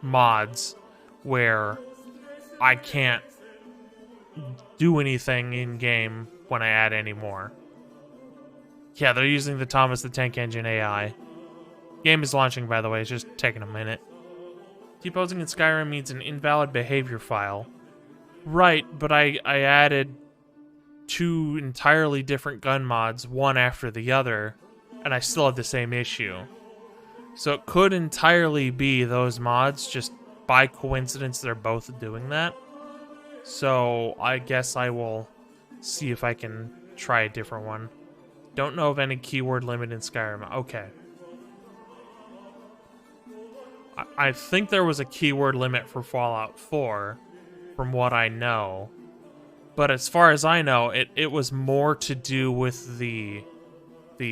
mods where I can't do anything in game when I add any more. Yeah, they're using the Thomas the Tank Engine AI. Game is launching, by the way. It's just taking a minute. T-posing in Skyrim means an invalid behavior file. Right, but I added 2 entirely different gun mods, one after the other, and I still have the same issue. So it could entirely be those mods, just by coincidence they're both doing that. So I guess I will see if I can try a different one. Don't know of any keyword limit in Skyrim. Okay. I think there was a keyword limit for Fallout 4, from what I know. But as far as I know, it was more to do with the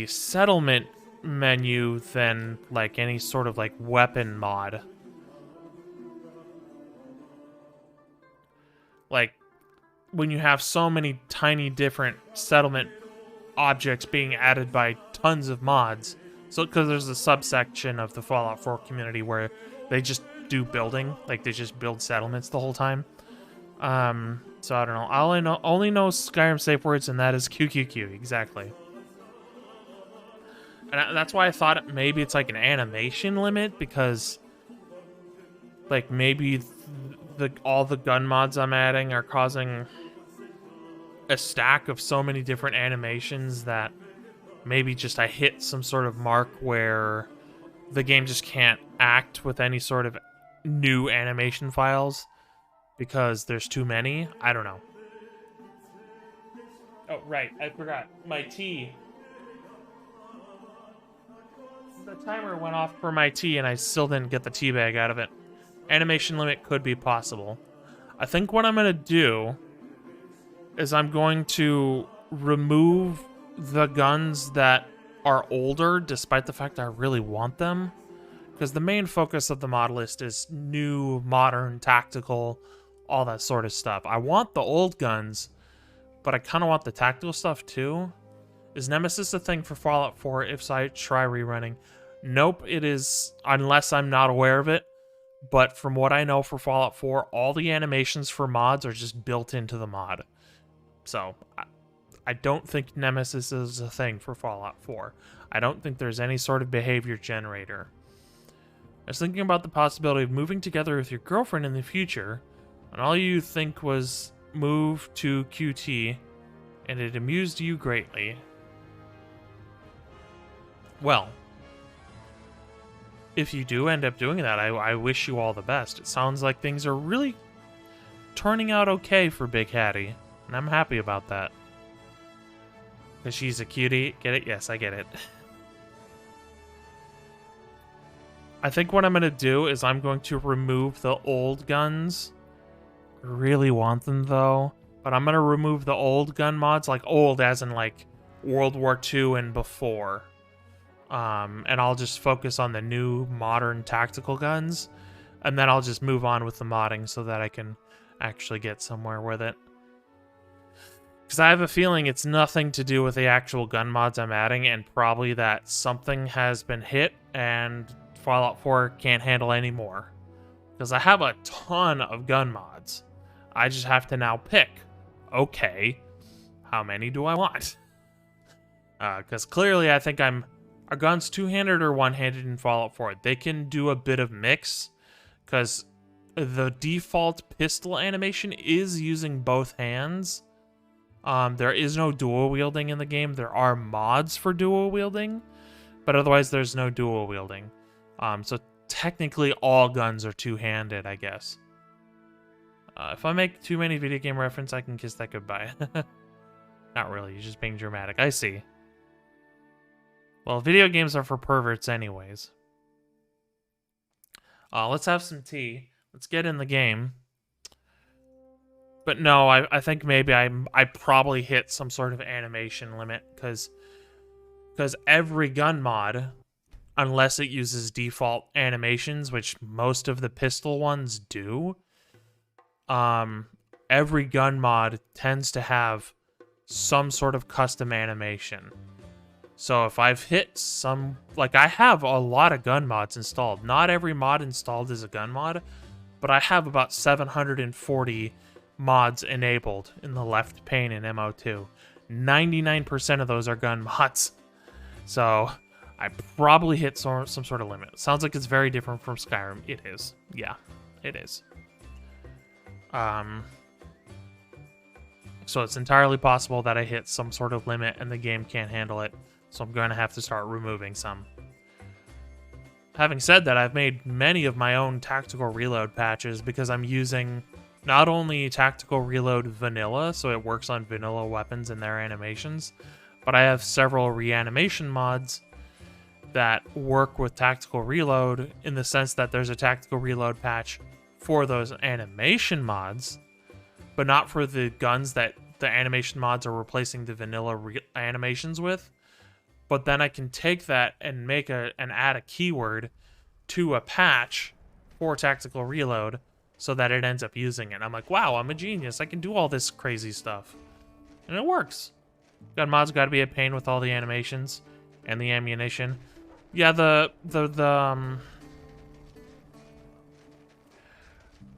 settlement menu than like any sort of like weapon mod. Like when you have so many tiny different settlement objects being added by tons of mods. So, because there's a subsection of the Fallout 4 community where they just do building, like they just build settlements the whole time. So I don't know. I only know Skyrim safe words, and that is QQQ, exactly. And that's why I thought maybe it's like an animation limit, because like maybe all the gun mods I'm adding are causing a stack of so many different animations that maybe just I hit some sort of mark where the game just can't act with any sort of new animation files because there's too many. I don't know. Oh, right. I forgot. My tea. The timer went off for my tea and I still didn't get the tea bag out of it. Animation limit could be possible. I think what I'm going to do is I'm going to remove the guns that are older, despite the fact I really want them. Because the main focus of the mod list is new, modern, tactical, all that sort of stuff. I want the old guns, but I kind of want the tactical stuff too. Is Nemesis a thing for Fallout 4 if I try rerunning? Nope, it is, unless I'm not aware of it. But from what I know for Fallout 4, all the animations for mods are just built into the mod. So, I don't think Nemesis is a thing for Fallout 4. I don't think there's any sort of behavior generator. I was thinking about the possibility of moving together with your girlfriend in the future, and all you think was move to QT, and it amused you greatly. Well, if you do end up doing that, I wish you all the best. It sounds like things are really turning out okay for Big Hattie, and I'm happy about that. Because she's a cutie. Get it? Yes, I get it. I think what I'm going to do is I'm going to remove the old guns. I really want them, though. But I'm going to remove the old gun mods, like old as in like World War II and before. And I'll just focus on the new, modern tactical guns. And then I'll just move on with the modding so that I can actually get somewhere with it. Because I have a feeling it's nothing to do with the actual gun mods I'm adding, and probably that something has been hit and Fallout 4 can't handle anymore. Because I have a ton of gun mods. I just have to now pick, okay, how many do I want? Because clearly I think are guns two-handed or one-handed in Fallout 4? They can do a bit of mix, because the default pistol animation is using both hands. There is no dual wielding in the game. There are mods for dual wielding, but otherwise there's no dual wielding. So technically all guns are two-handed, I guess. If I make too many video game reference, I can kiss that goodbye. Not really, you're just being dramatic. I see. Well, video games are for perverts anyways. Let's have some tea. Let's get in the game. But no, I think maybe I probably hit some sort of animation limit, because every gun mod, unless it uses default animations, which most of the pistol ones do, every gun mod tends to have some sort of custom animation. So if I've hit some, like I have a lot of gun mods installed. Not every mod installed is a gun mod, but I have about 740 mods enabled in the left pane in MO2. 99% of those are gun mods. So I probably hit some sort of limit. Sounds like it's very different from Skyrim. It is. Yeah, it is. So it's entirely possible that I hit some sort of limit and the game can't handle it. So I'm going to have to start removing some. Having said that, I've made many of my own tactical reload patches because I'm using not only tactical reload vanilla, so it works on vanilla weapons and their animations, but I have several reanimation mods that work with tactical reload in the sense that there's a tactical reload patch for those animation mods, but not for the guns that the animation mods are replacing the vanilla animations with. But then I can take that and make and add a keyword to a patch for tactical reload so that it ends up using it. I'm like, wow, I'm a genius. I can do all this crazy stuff. And it works. Gun mods got to be a pain with all the animations and the ammunition. Yeah,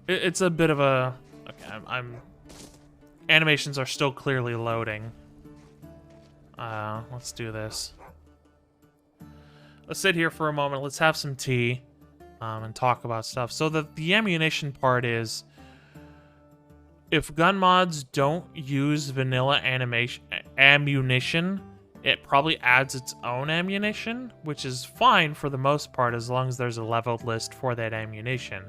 it's a bit of a... Okay, animations are still clearly loading. Let's do this. Let's sit here for a moment. Let's have some tea and talk about stuff. So the ammunition part is, if gun mods don't use vanilla ammunition, it probably adds its own ammunition, which is fine for the most part as long as there's a leveled list for that ammunition.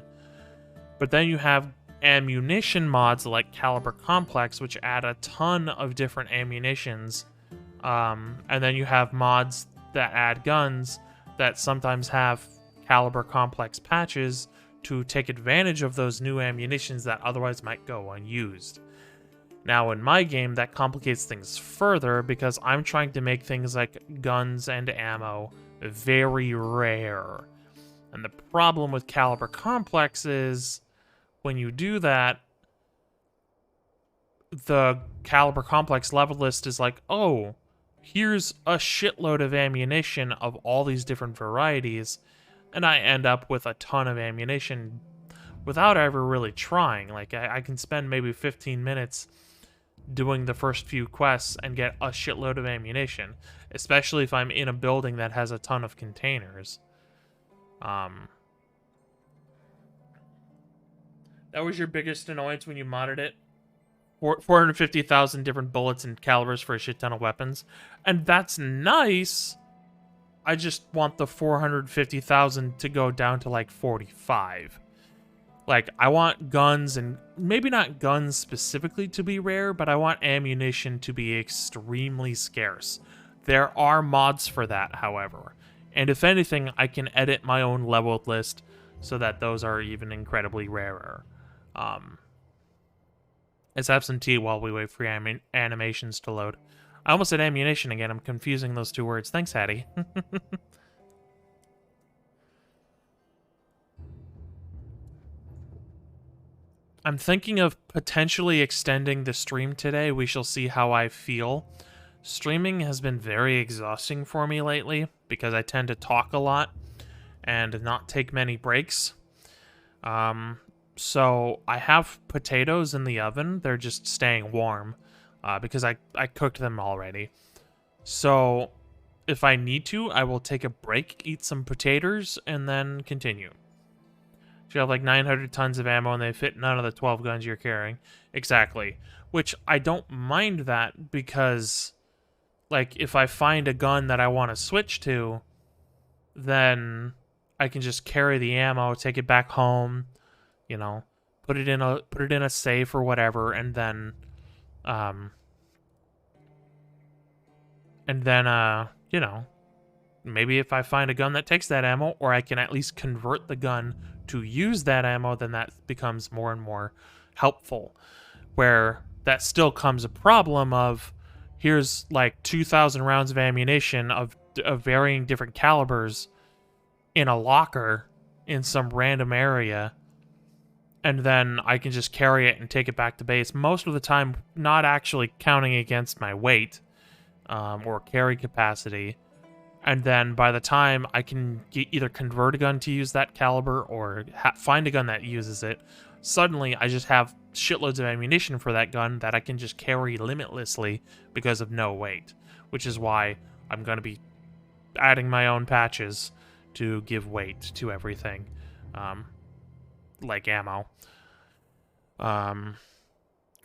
But then you have ammunition mods like Caliber Complex, which add a ton of different ammunitions. And then you have mods that add guns that sometimes have Caliber Complex patches to take advantage of those new ammunitions that otherwise might go unused. Now, in my game, that complicates things further because I'm trying to make things like guns and ammo very rare. And the problem with Caliber Complex is, when you do that, the Caliber Complex level list is like, oh, here's a shitload of ammunition of all these different varieties, and I end up with a ton of ammunition without ever really trying. Like, I can spend maybe 15 minutes doing the first few quests and get a shitload of ammunition, especially if I'm in a building that has a ton of containers. That was your biggest annoyance when you modded it? 450,000 different bullets and calibers for a shit ton of weapons. And that's nice. I just want the 450,000 to go down to like 45. Like, I want guns, and maybe not guns specifically to be rare, but I want ammunition to be extremely scarce. There are mods for that, however. And if anything, I can edit my own leveled list so that those are even incredibly rarer. Let's have some tea while we wait for animations to load. I almost said ammunition again. I'm confusing those two words. Thanks, Hattie. I'm thinking of potentially extending the stream today. We shall see how I feel. Streaming has been very exhausting for me lately because I tend to talk a lot and not take many breaks. So I have potatoes in the oven. They're just staying warm because I cooked them already. So if I need to, I will take a break, eat some potatoes, and then continue. So you have like 900 tons of ammo and they fit none of the 12 guns you're carrying. Exactly. Which I don't mind that because, like, if I find a gun that I want to switch to, then I can just carry the ammo, take it back home, you know, put it in a safe or whatever, and then you know, maybe if I find a gun that takes that ammo, or I can at least convert the gun to use that ammo, then that becomes more and more helpful. Where that still comes a problem of, here's like 2,000 rounds of ammunition of varying different calibers in a locker in some random area, and then I can just carry it and take it back to base. Most of the time, not actually counting against my weight. or carry capacity. And then by the time I can either convert a gun to use that caliber or find a gun that uses it, suddenly I just have shitloads of ammunition for that gun that I can just carry limitlessly because of no weight, which is why I'm going to be adding my own patches to give weight to everything, like ammo.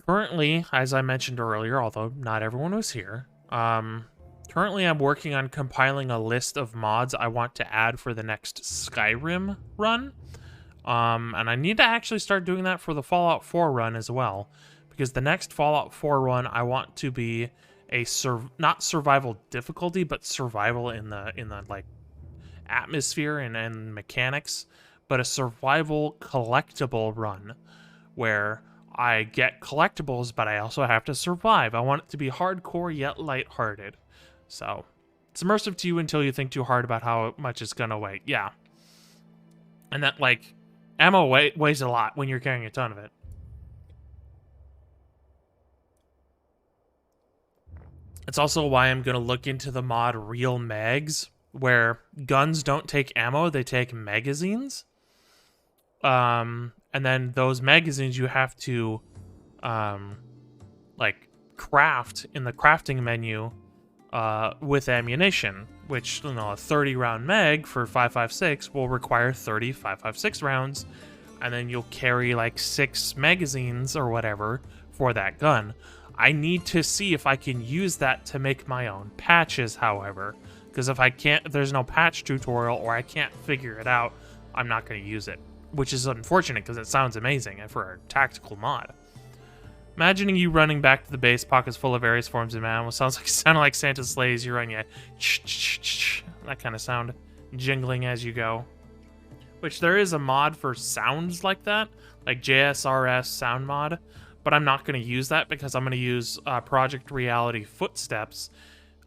Currently, as I mentioned earlier, although not everyone was here, currently I'm working on compiling a list of mods I want to add for the next Skyrim run. And I need to actually start doing that for the Fallout 4 run as well, because the next Fallout 4 run I want to be a not survival difficulty, but survival in the like atmosphere and mechanics, but a survival collectible run where I get collectibles, but I also have to survive. I want it to be hardcore yet lighthearted. So it's immersive to you until you think too hard about how much it's gonna weigh. Yeah. And that, like, ammo weighs a lot when you're carrying a ton of it. It's also why I'm gonna look into the mod Real Mags, where guns don't take ammo, they take magazines. And then those magazines you have to, like, craft in the crafting menu with ammunition, which, you know, a 30-round mag for 5.56 will require 30 5.56 rounds, and then you'll carry, like, 6 magazines or whatever for that gun. I need to see if I can use that to make my own patches, however, because if there's no patch tutorial or I can't figure it out, I'm not going to use it. Which is unfortunate because it sounds amazing and for a tactical mod. Imagining you running back to the base, pockets full of various forms of ammo. Sounded like Santa's sleigh as you run, yeah. That kind of sound, jingling as you go. Which there is a mod for sounds like that, like JSRS sound mod, but I'm not going to use that because I'm going to use Project Reality Footsteps,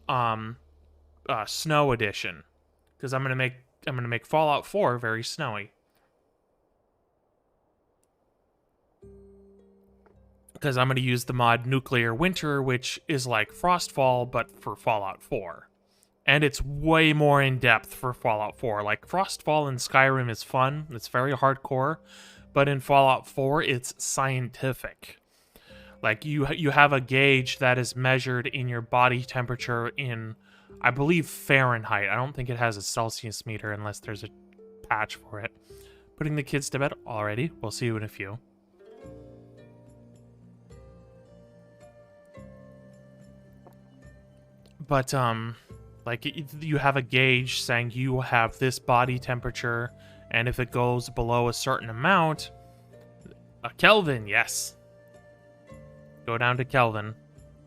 Snow Edition, because I'm going to make Fallout 4 very snowy. Because I'm going to use the mod Nuclear Winter, which is like Frostfall, but for Fallout 4. And it's way more in-depth for Fallout 4. Like, Frostfall in Skyrim is fun, it's very hardcore, but in Fallout 4, it's scientific. Like, you have a gauge that is measured in your body temperature in, I believe, Fahrenheit. I don't think it has a Celsius meter unless there's a patch for it. Putting the kids to bed already. We'll see you in a few. But, like, you have a gauge saying you have this body temperature, and if it goes below a certain amount, a Kelvin, yes. Go down to Kelvin.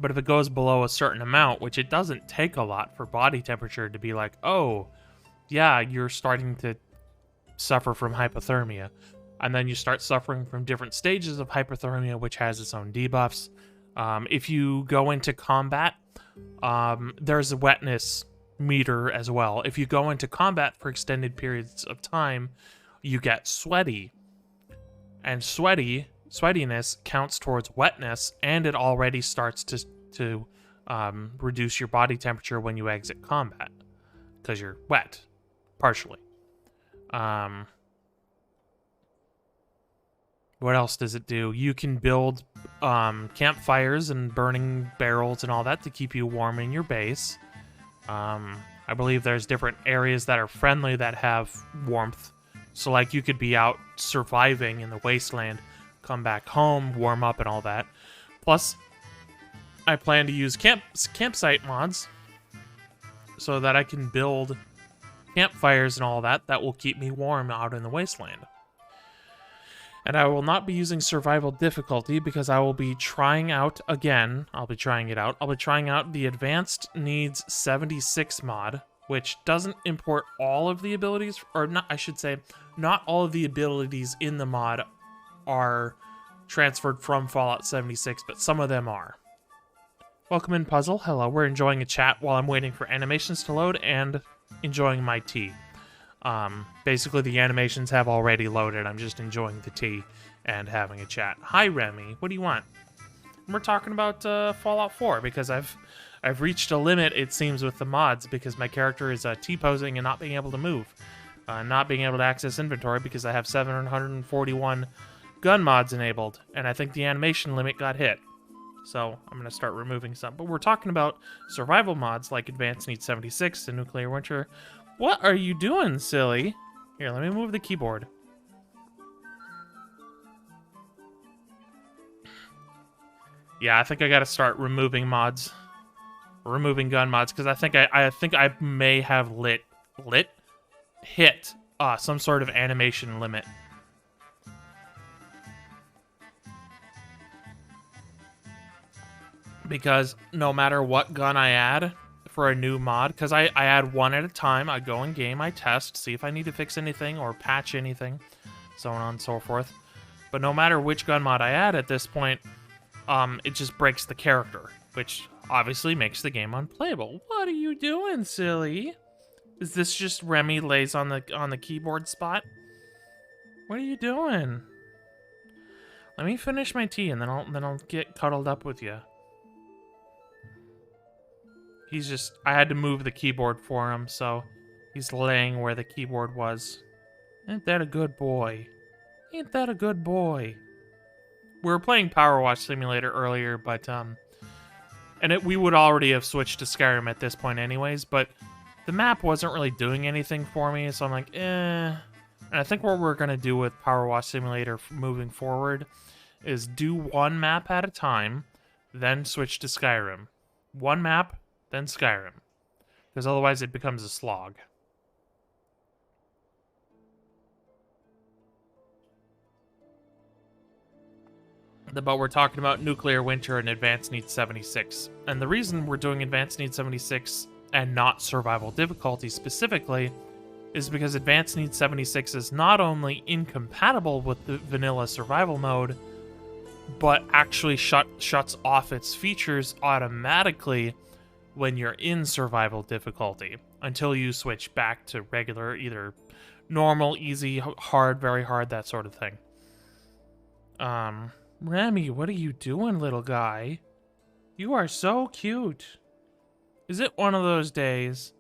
But if it goes below a certain amount, which it doesn't take a lot for body temperature to be like, oh, yeah, you're starting to suffer from hypothermia. And then you start suffering from different stages of hypothermia, which has its own debuffs. If you go into combat, there's a wetness meter as well. If you go into combat for extended periods of time, you get sweaty. And sweatiness counts towards wetness, and it already starts to reduce your body temperature when you exit combat. Because you're wet, partially. What else does it do? You can build campfires and burning barrels and all that to keep you warm in your base. I believe there's different areas that are friendly that have warmth. So, like, you could be out surviving in the wasteland, come back home, warm up and all that. Plus, I plan to use campsite mods so that I can build campfires and all that will keep me warm out in the wasteland. And I will not be using survival difficulty because I will be trying out again. I'll be trying out the Advanced Needs 76 mod, which doesn't import all of the abilities, or not, I should say, not all of the abilities in the mod are transferred from Fallout 76, but some of them are. Welcome in, Puzzle. Hello, we're enjoying a chat while I'm waiting for animations to load and enjoying my tea. Basically, the animations have already loaded. I'm just enjoying the tea and having a chat. Hi, Remmie. What do you want? We're talking about Fallout 4 because I've I've reached a limit, it seems, with the mods because my character is T-posing and not being able to move. Not being able to access inventory because I have 741 gun mods enabled, and I think the animation limit got hit. So I'm going to start removing some. But we're talking about survival mods like Advanced Need 76 and Nuclear Winter. What are you doing, silly? Here, let me move the keyboard. Yeah, I think I got to start removing mods. Removing gun mods, because I think I may have hit some sort of animation limit. Because no matter what gun I add for a new mod, because I add one at a time, I go in game, I test, see if I need to fix anything or patch anything, so on and so forth. But no matter which gun mod I add at this point, it just breaks the character, which obviously makes the game unplayable. What are you doing, silly? Is this just Remmie lays on the keyboard spot? What are you doing? Let me finish my tea and then I'll get cuddled up with you. He's just, I had to move the keyboard for him, so he's laying where the keyboard was. Ain't that a good boy? Ain't that a good boy? We were playing Power Wash Simulator earlier, but we would already have switched to Skyrim at this point anyways, but the map wasn't really doing anything for me, so I'm like, eh. And I think what we're gonna do with Power Wash Simulator moving forward is do one map at a time, then switch to Skyrim. One map, then Skyrim. Because otherwise it becomes a slog. But we're talking about Nuclear Winter and Advanced Need 76. And the reason we're doing Advanced Need 76 and not Survival Difficulty specifically is because Advanced Need 76 is not only incompatible with the vanilla survival mode, but actually shuts off its features automatically when you're in survival difficulty until you switch back to regular, either normal, easy, hard, very hard, that sort of thing. Remmie, what are you doing, little guy? You are so cute. Is it one of those days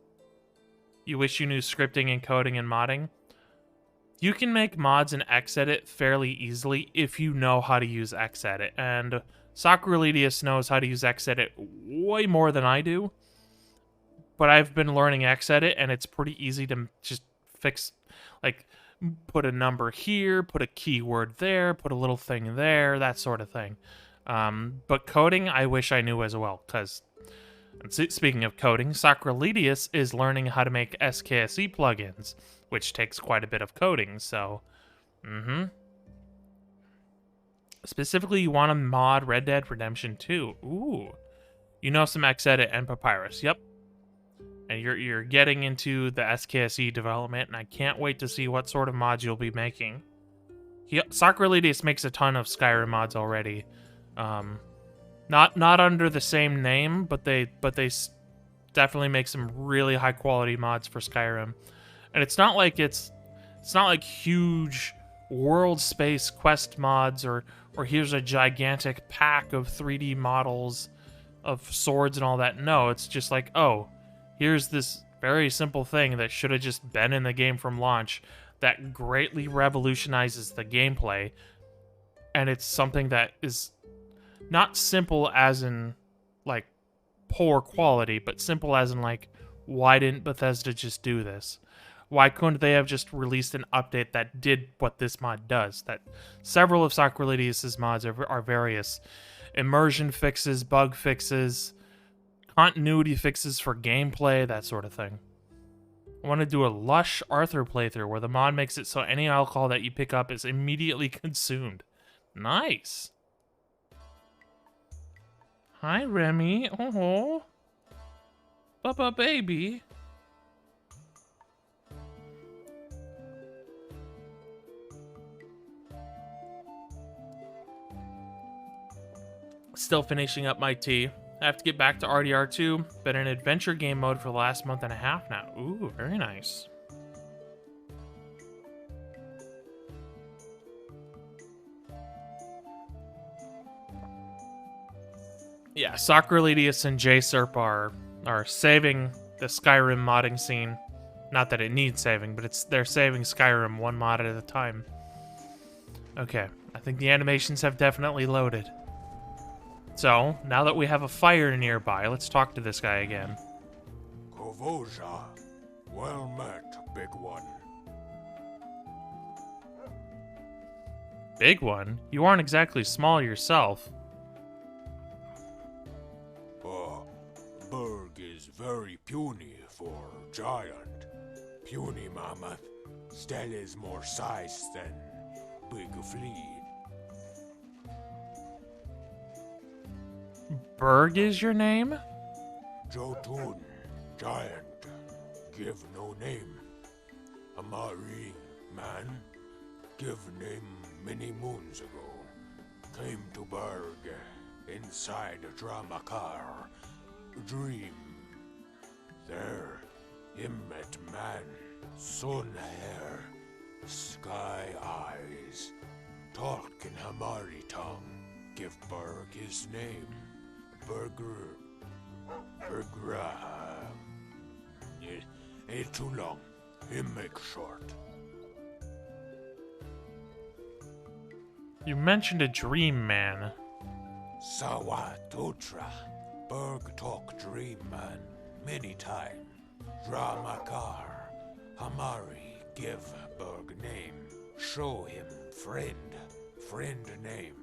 you wish you knew scripting and coding and modding? You can make mods in Xedit fairly easily if you know how to use Xedit, and Socrelidius knows how to use Xedit way more than I do, but I've been learning Xedit, and it's pretty easy to just fix, like, put a number here, put a keyword there, put a little thing there, that sort of thing. But coding, I wish I knew as well, because, speaking of coding, Socrelidius is learning how to make SKSE plugins, which takes quite a bit of coding, so, Specifically, you want to mod Red Dead Redemption 2. Ooh. You know some Xedit and Papyrus, yep. And you're getting into the SKSE development, and I can't wait to see what sort of mods you'll be making. Socrelidius makes a ton of Skyrim mods already. Not under the same name, but they definitely make some really high quality mods for Skyrim. And it's not like huge world space quest mods or here's a gigantic pack of 3D models of swords and all that. No, it's just like, oh, here's this very simple thing that should have just been in the game from launch that greatly revolutionizes the gameplay. And it's something that is not simple as in, like, poor quality, but simple as in, like, why didn't Bethesda just do this? Why couldn't they have just released an update that did what this mod does? That several of Socrelidius' mods are various immersion fixes, bug fixes, continuity fixes for gameplay, that sort of thing. I want to do a lush Arthur playthrough where the mod makes it so any alcohol that you pick up is immediately consumed. Nice. Hi, Remmie. Oh, Bubba baby. Still finishing up my tea. I have to get back to RDR2. Been in adventure game mode for the last month and a half now. Ooh, very nice. Yeah, Socrelidius and J-Serp are saving the Skyrim modding scene. Not that it needs saving, but they're saving Skyrim one mod at a time. Okay, I think the animations have definitely loaded. So, now that we have a fire nearby, let's talk to this guy again. Kovoja, well met, big one. Big one? You aren't exactly small yourself. Berg is very puny for giant. Puny mammoth still is more size than big flea. Berg is your name? Jotun, giant, give no name. Amari, man, give name many moons ago. Came to Berg, inside a drama car. Dream. There, him met man, sun hair, sky eyes, talk in Hamari tongue. Give Berg his name. Berger. Ain't too long. Him make short. You mentioned a dream man. Sawatutra. Berg talk dream man many time. Dramakar. Hamari give Berg name. Show him friend. Friend name.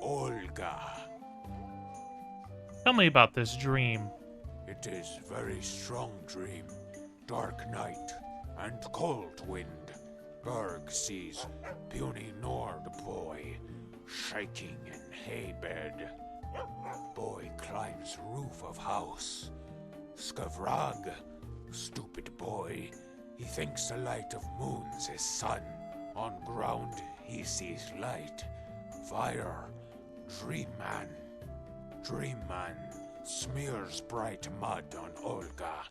Olga. Tell me about this dream. It is very strong dream. Dark night and cold wind. Berg sees puny Nord boy shaking in hay bed. Boy climbs roof of house. Skavrag, stupid boy. He thinks the light of moon's his sun. On ground he sees light. Fire. Dream man. Dream man smears bright mud on Olga.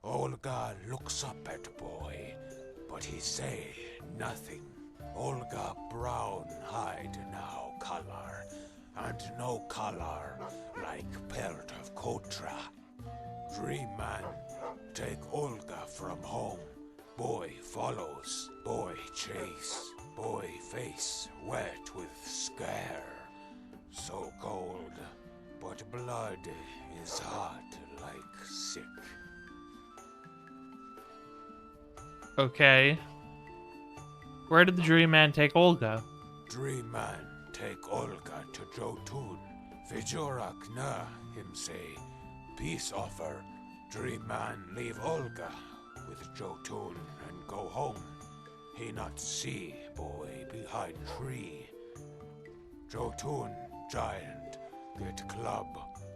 Olga looks up at boy, but he say nothing. Olga brown hide now color, and no color like pelt of Kotra. Dream man take Olga from home. Boy follows, boy chase, boy face wet with scare. So cold, but blood is hot like sick. Okay. Where did the dream man take Olga? Dream man take Olga to Jotun. Vijorak na, him say. Peace offer. Dream man leave Olga with Jotun and go home. He not see boy behind tree. Jotun, giant, get club.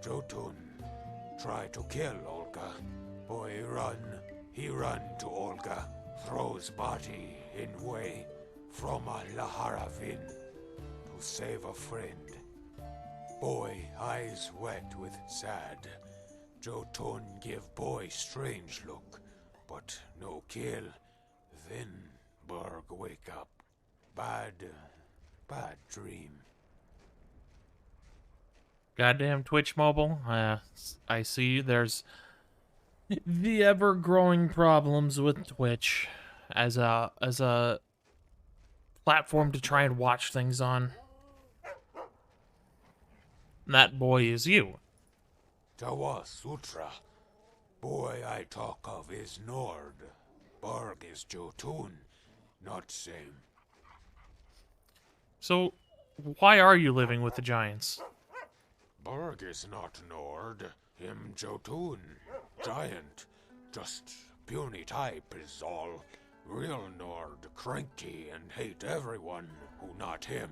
Jotun, try to kill Olga. Boy run, he run to Olga. Throws body in way from a Laharavin to save a friend. Boy eyes wet with sad. Jotun give boy strange look, but no kill. Then Berg wake up. Bad dream. Goddamn Twitch mobile. I see there's the ever-growing problems with Twitch as a platform to try and watch things on. That boy is you. Tawa Sutra. Boy I talk of is Nord. Berg is Jotun. Not same. So, why are you living with the giants? Berg is not Nord. Him Jotun. Giant. Just puny type is all. Real Nord cranky and hate everyone who not him.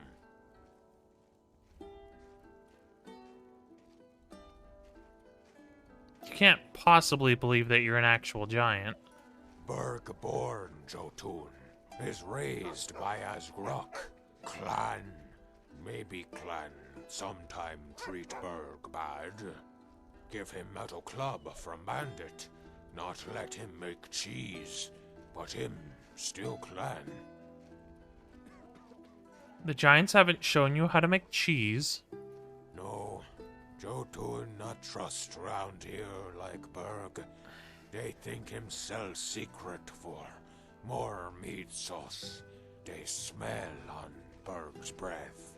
You can't possibly believe that you're an actual giant. Berg born Jotun is raised by Asgrok. Clan. Maybe clan sometime treat Berg bad. Give him metal club from bandit. Not let him make cheese. But him still clan. The giants haven't shown you how to make cheese. No. Jotun Jotun not trust round here like Berg. They think himself secret for more meat sauce. They smell on Berg's breath.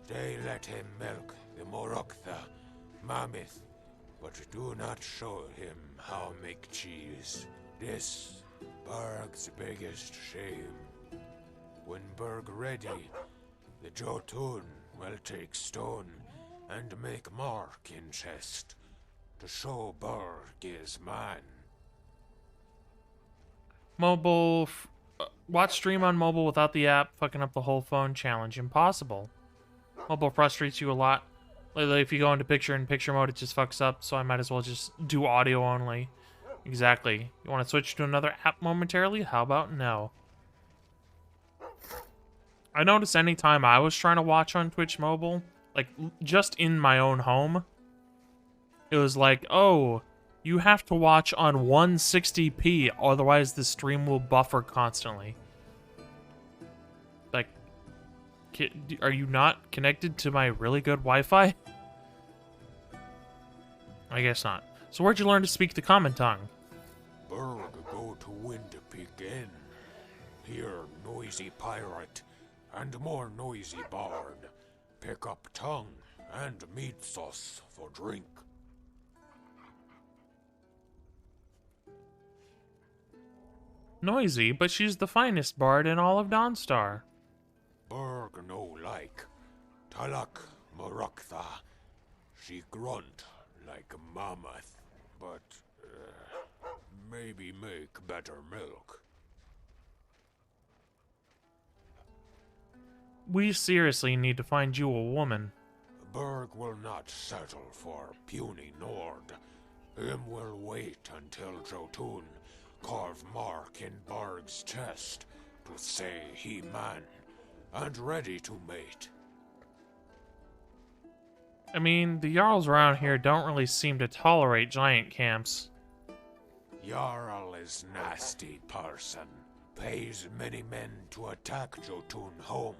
They let him milk the Moroktha mammoth, but do not show him how make cheese. This Berg's biggest shame. When Berg ready, the Jotun will take stone and make mark in chest to show Berg is man. Mobile. Watch stream on mobile without the app. Fucking up the whole phone challenge. Impossible. Mobile frustrates you a lot. Lately, if you go into picture-in-picture mode, it just fucks up, so I might as well just do audio only. Exactly. You want to switch to another app momentarily? How about no? I noticed anytime I was trying to watch on Twitch mobile, like, just in my own home, it was like, oh, you have to watch on 160p, otherwise the stream will buffer constantly. Like, are you not connected to my really good Wi-Fi? I guess not. So where'd you learn to speak the common tongue? Berg go to wind begin. Hear noisy pirate and more noisy bard. Pick up tongue and meat sauce for drink. Noisy, but she's the finest bard in all of Dawnstar. Berg no like. Talak Moroktha. She grunt like a mammoth, but maybe make better milk. We seriously need to find you a woman. Berg will not settle for puny Nord. Him will wait until Jotun carve mark in Berg's chest to say he man and ready to mate. I mean, the Jarls around here don't really seem to tolerate giant camps. Jarl is nasty person. Pays many men to attack Jotun home.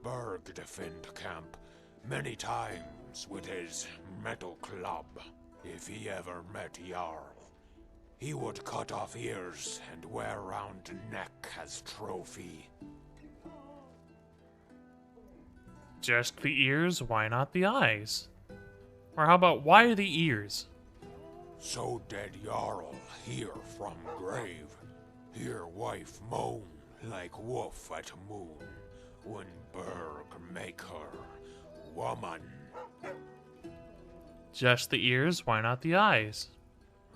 Berg defend camp many times with his metal club. If he ever met Jarl, he would cut off ears and wear round neck as trophy. Just the ears, why not the eyes? Or how about why the ears? So dead Jarl hear from grave. Hear wife moan like wolf at moon. When Berg make her woman. Just the ears, why not the eyes?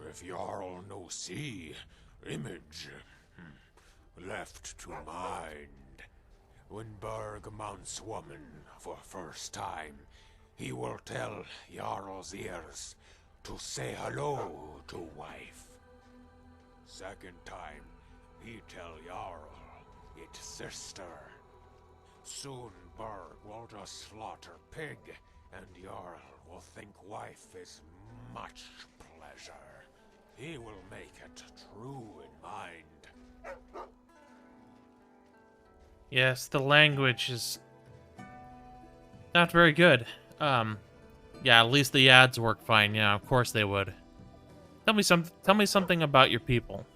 If Jarl no see, image left to mind. When Berg mounts woman for first time, he will tell Jarl's ears to say hello to wife. Second time, he tell Jarl it's sister. Soon Berg will just slaughter pig, and Jarl will think wife is much pleasure. He will make it true in mind. Yes, the language is not very good. Yeah, at least the ads work fine. Yeah, of course they would. Tell me something about your people.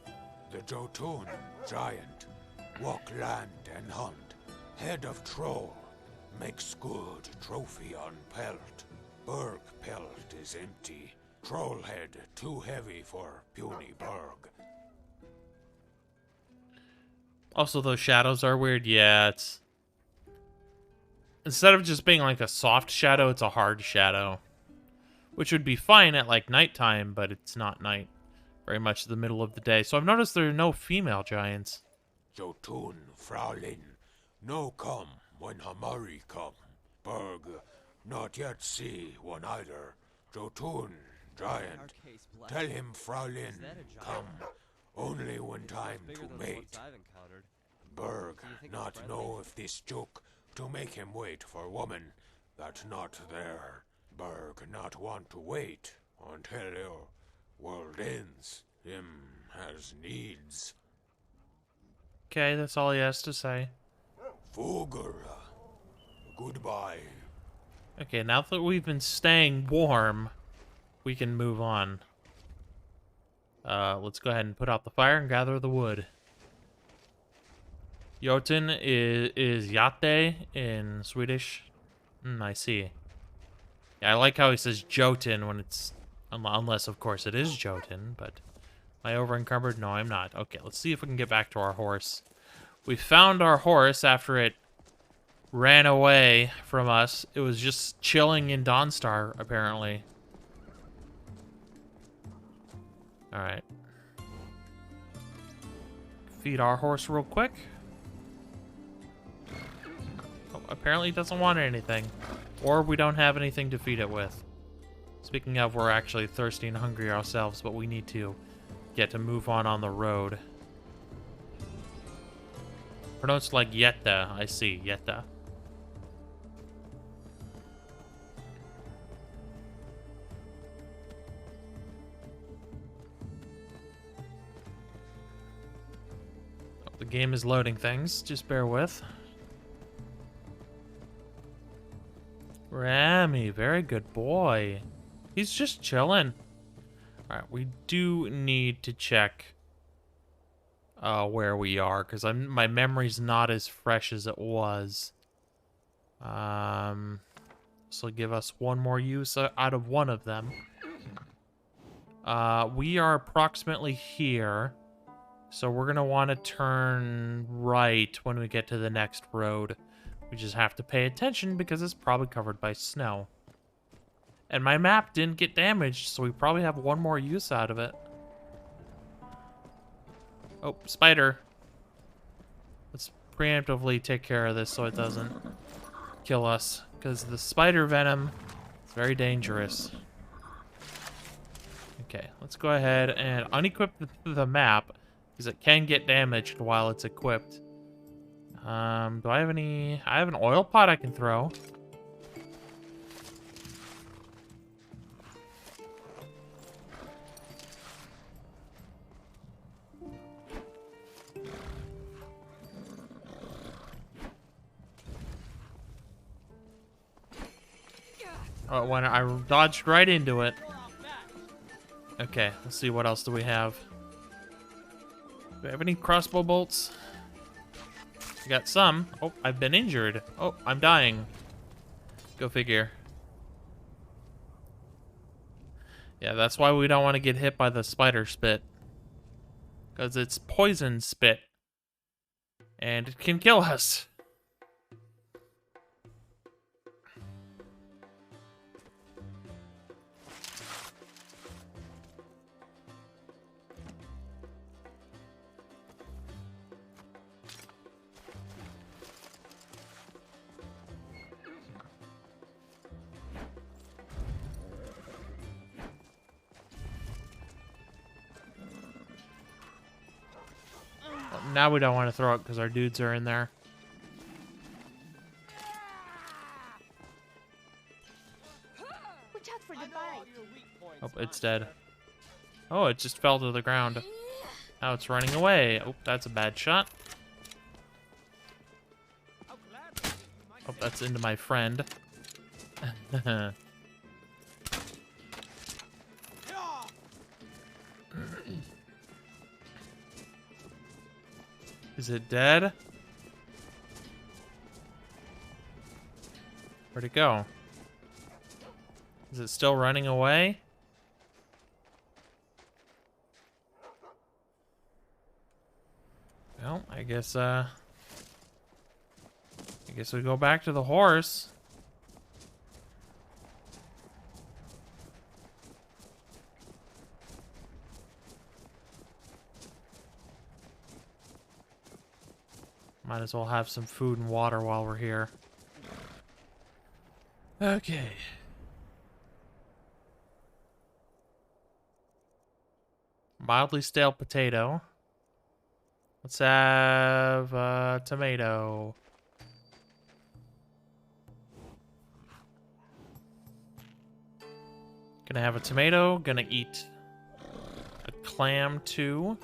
The Jotun, giant, walk land and hunt. Head of troll, makes good trophy on pelt. Berg pelt is empty. Troll head too heavy for puny Berg. Also, those shadows are weird. Yeah, it's... Instead of just being like a soft shadow, it's a hard shadow. Which would be fine at like nighttime, but it's not night. Very much the middle of the day. So I've noticed there are no female giants. Jotun, Fraulein, no come when Hamari come. Berg, not yet see one either. Jotun, giant, tell him Fraulein come, only when time to mate. Berg not know if this joke to make him wait for woman that not there. Berg not want to wait until your world ends. Him has needs. Okay, that's all he has to say. Fugger, goodbye. Okay, now that we've been staying warm, we can move on. Let's go ahead and put out the fire and gather the wood. Jotun is Yate in Swedish. I see. Yeah, I like how he says Jotun when it's... Unless, of course, it is Jotun, but... Am I over encumbered? No, I'm not. Okay, let's see if we can get back to our horse. We found our horse after it ran away from us. It was just chilling in Dawnstar, apparently. Alright. Feed our horse real quick. Oh, apparently it doesn't want anything. Or we don't have anything to feed it with. Speaking of, we're actually thirsty and hungry ourselves, but we need to get to move on the road. Pronounced like Yetta, I see, Yetta. Oh, the game is loading things, just bear with. Remmie, very good boy. He's just chilling. Alright, we do need to check where we are, because my memory's not as fresh as it was. This will give us one more use out of one of them. We are approximately here, so we're going to want to turn right when we get to the next road. We just have to pay attention because it's probably covered by snow. And my map didn't get damaged, so we probably have one more use out of it. Oh, spider. Let's preemptively take care of this so it doesn't kill us, because the spider venom is very dangerous. Okay, let's go ahead and unequip the map, because it can get damaged while it's equipped. Do I have any... I have an oil pot I can throw. Oh, when I dodged right into it. Okay, let's see, what else do we have? Do we have any crossbow bolts? We got some. Oh, I've been injured. Oh, I'm dying. Go figure. Yeah, that's why we don't want to get hit by the spider spit. Because it's poison spit. And it can kill us. Now we don't want to throw it because our dudes are in there. Watch out for the bite. Oh, it's dead. Oh, it just fell to the ground. Now it's running away. Oh, that's a bad shot. Oh, that's into my friend. Is it dead? Where'd it go? Is it still running away? Well, I guess we go back to the horse. Might as well have some food and water while we're here. Okay. Mildly stale potato. Let's have tomato. Gonna have a tomato. Gonna eat a clam too.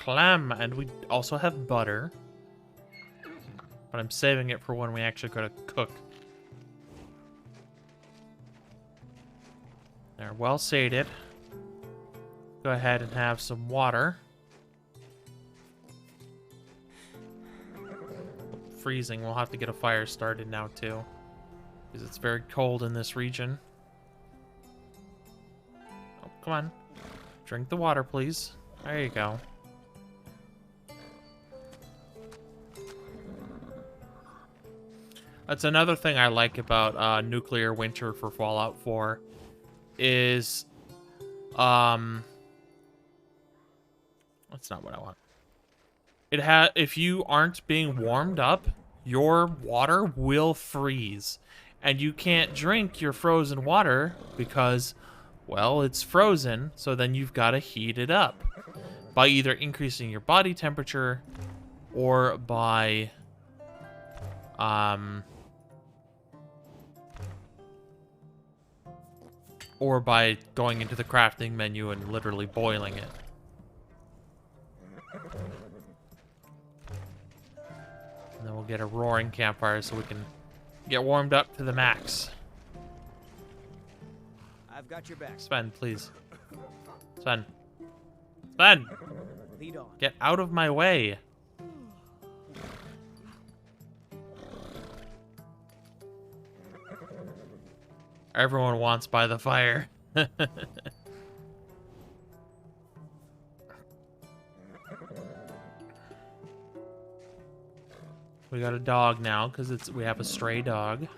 clam, and we also have butter. But I'm saving it for when we actually go to cook. They're well sated. Go ahead and have some water. Freezing. We'll have to get a fire started now too, because it's very cold in this region. Oh, come on. Drink the water, please. There you go. That's another thing I like about nuclear winter for Fallout 4 is that's not what I want. If you aren't being warmed up, your water will freeze. And you can't drink your frozen water because, well, it's frozen, so then you've got to heat it up by either increasing your body temperature or by going into the crafting menu and literally boiling it. And then we'll get a roaring campfire so we can get warmed up to the max. I've got your back. Sven, please. Sven. Sven! Lead on. Get out of my way. Everyone wants by the fire. We got a dog now because we have a stray dog.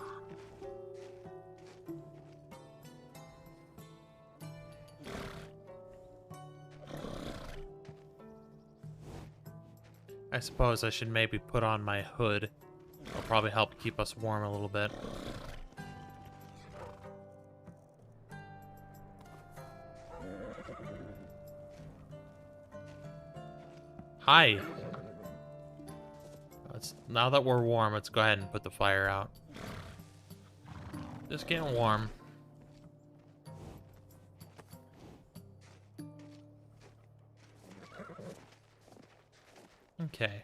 I suppose I should maybe put on my hood. It'll probably help keep us warm a little bit. Hi. Now that we're warm, let's go ahead and put the fire out. Just getting warm. Okay.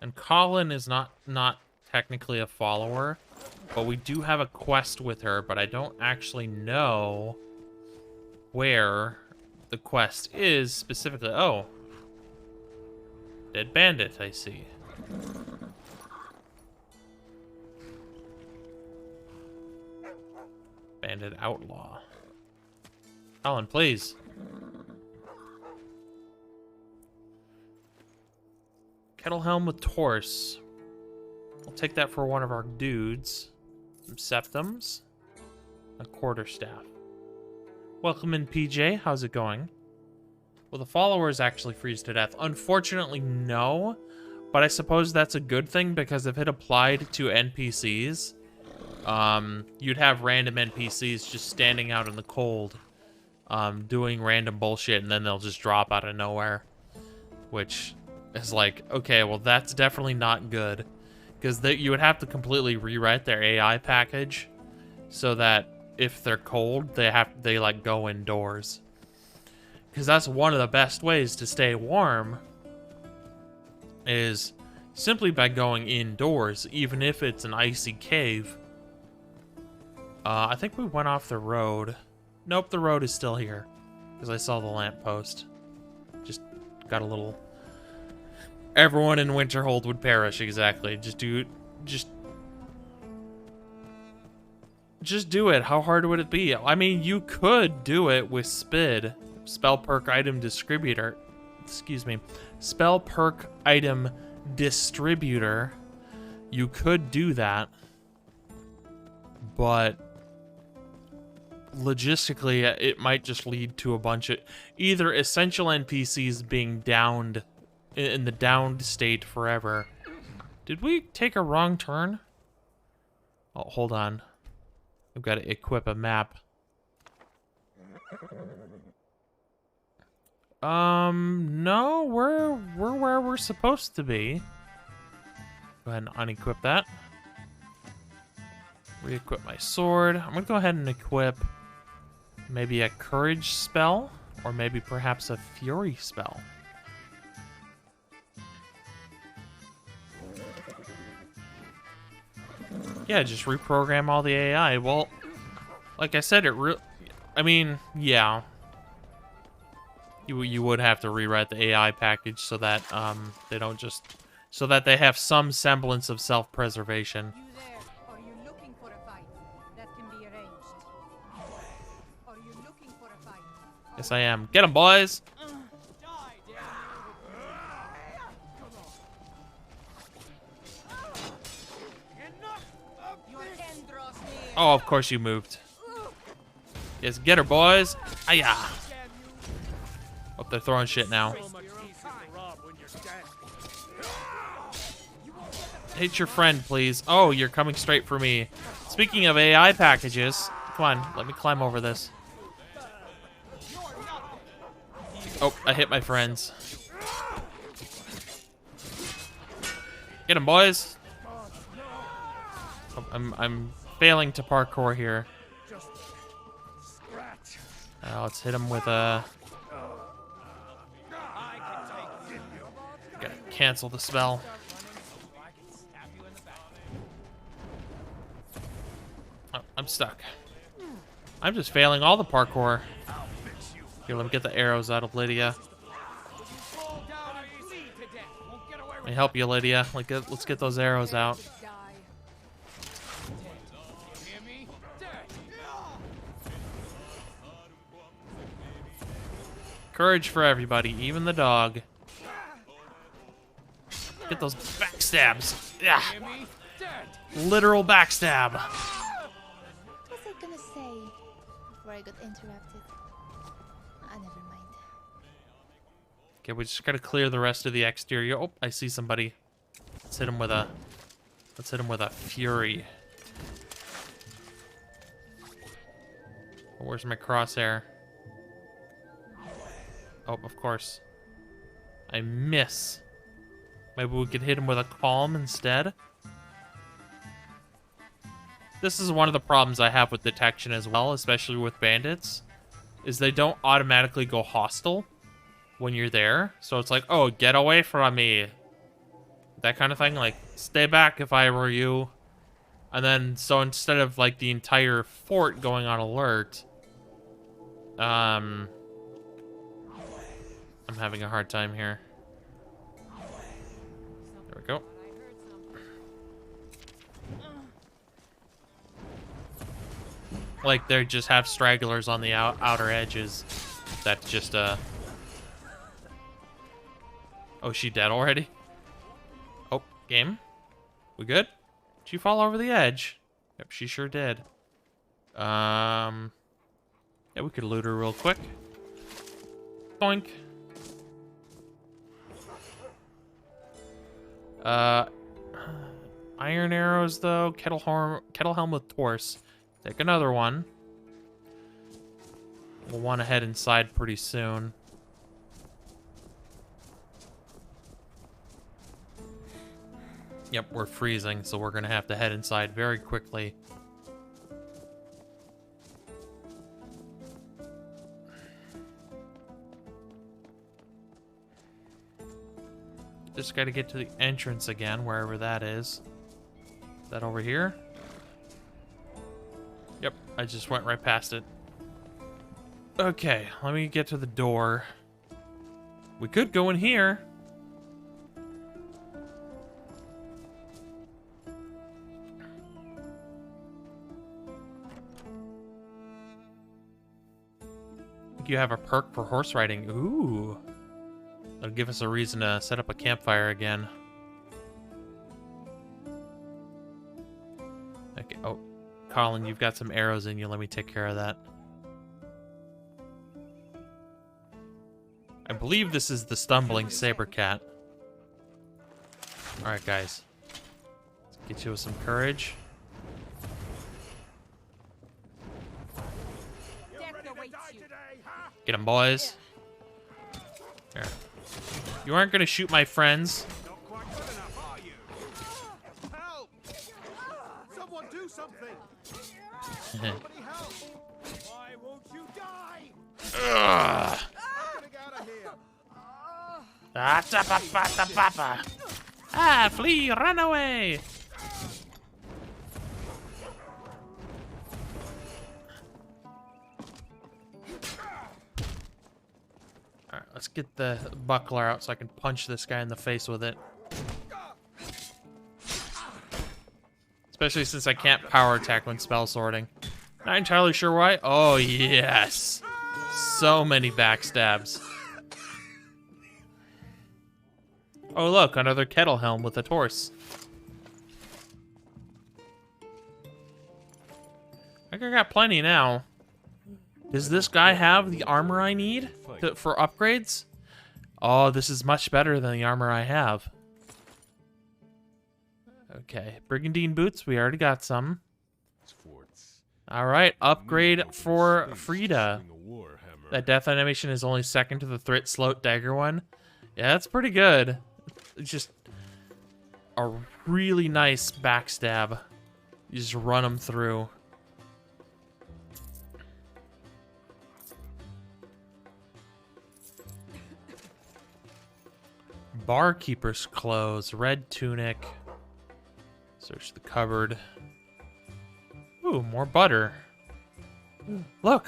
And Colin is not technically a follower, but we do have a quest with her, but I don't actually know where the quest is specifically. Oh. Dead bandit, I see. Bandit outlaw. Colin, please. Kettle helm with torse. I'll take that for one of our dudes. Some septums. A quarterstaff. Welcome in, PJ. How's it going? Will the followers actually freeze to death? Unfortunately, no. But I suppose that's a good thing, because if it applied to NPCs, you'd have random NPCs just standing out in the cold, doing random bullshit, and then they'll just drop out of nowhere. Which is like, okay, well, that's definitely not good. Because you would have to completely rewrite their AI package so that if they're cold, they like go indoors. Because that's one of the best ways to stay warm, is simply by going indoors, even if it's an icy cave. I think we went off the road. Nope, the road is still here, because I saw the lamppost. Just got a little... Everyone in Winterhold would perish, exactly. Just do it. How hard would it be? I mean, you could do it with SPID. Spell perk item distributor. Excuse me. Spell perk item distributor. You could do that. But logistically, it might just lead to a bunch of either essential NPCs being downed in the downed state forever. Did we take a wrong turn? Oh, hold on. I've got to equip a map. No, we're where we're supposed to be. Go ahead and unequip that. Re-equip my sword. I'm gonna go ahead and equip maybe a courage spell, or maybe perhaps a fury spell. Yeah, just reprogram all the AI. Well, like I said, I mean, yeah. You would have to rewrite the AI package so that they don't just so that they have some semblance of self-preservation. You there? Are you looking for a fight? That can be arranged. Are you looking for a fight? Yes, I am. Get 'em, boys. Your end draws near. Oh, of course you moved. Yes, get her, boys. Aya. Oh, they're throwing shit now. Hit your friend, please. Oh, you're coming straight for me. Speaking of AI packages, come on, let me climb over this. Oh, I hit my friends. Get him, boys. Oh, I'm failing to parkour here. Let's hit him with a. Gotta cancel the spell. Oh, I'm stuck. I'm just failing all the parkour. Here, let me get the arrows out of Lydia. Let me help you, Lydia. Let's get those arrows out. Courage for everybody, even the dog. Get those backstabs. Yeah. Literal backstab. What was I gonna say before I got interrupted? Ah, never mind. Okay, we just gotta clear the rest of the exterior. Oh, I see somebody. Let's hit him with a fury. Where's my crosshair? Oh, of course. I miss. Maybe we could hit him with a calm instead. This is one of the problems I have with detection as well, especially with bandits, is they don't automatically go hostile when you're there. So it's like, oh, get away from me. That kind of thing. Like, stay back if I were you. And then, so instead of like the entire fort going on alert, I'm having a hard time here. There we go. Like, they just have stragglers on the outer edges. That just, Oh, is she dead already? Oh, game? We good? Did she fall over the edge? Yep, she sure did. Yeah, we could loot her real quick. Boink. Iron arrows, though. Kettle helm with torse. Take another one. We'll want to head inside pretty soon. Yep, we're freezing, so we're going to have to head inside very quickly. Just got to get to the entrance again, wherever that is. Is that over here? Yep, I just went right past it. Okay, let me get to the door. We could go in here. I think you have a perk for horse riding. Ooh. That'll give us a reason to set up a campfire again. Okay, oh. Colin, you've got some arrows in you. Let me take care of that. I believe this is the stumbling saber cat. Alright, guys. Let's get you with some courage. Get them, boys. Here. You aren't gonna shoot my friends. Not quite good enough, are you? Help! Someone do something! Somebody help! Why won't you die? Ugh. I'm gonna get out of here. Ah, flee, run away! Alright, let's get the buckler out so I can punch this guy in the face with it. Especially since I can't power attack when spell sorting. Not entirely sure why. Oh, yes. So many backstabs. Oh, look, another kettle helm with a torse. I think I got plenty now. Does this guy have the armor I need for upgrades? Oh, this is much better than the armor I have. Okay, brigandine boots, we already got some. All right, upgrade for Frida. That death animation is only second to the threat sloat dagger one. Yeah, that's pretty good. It's just a really nice backstab. You just run them through. Barkeeper's clothes, red tunic. Search the cupboard. Ooh, more butter. Look.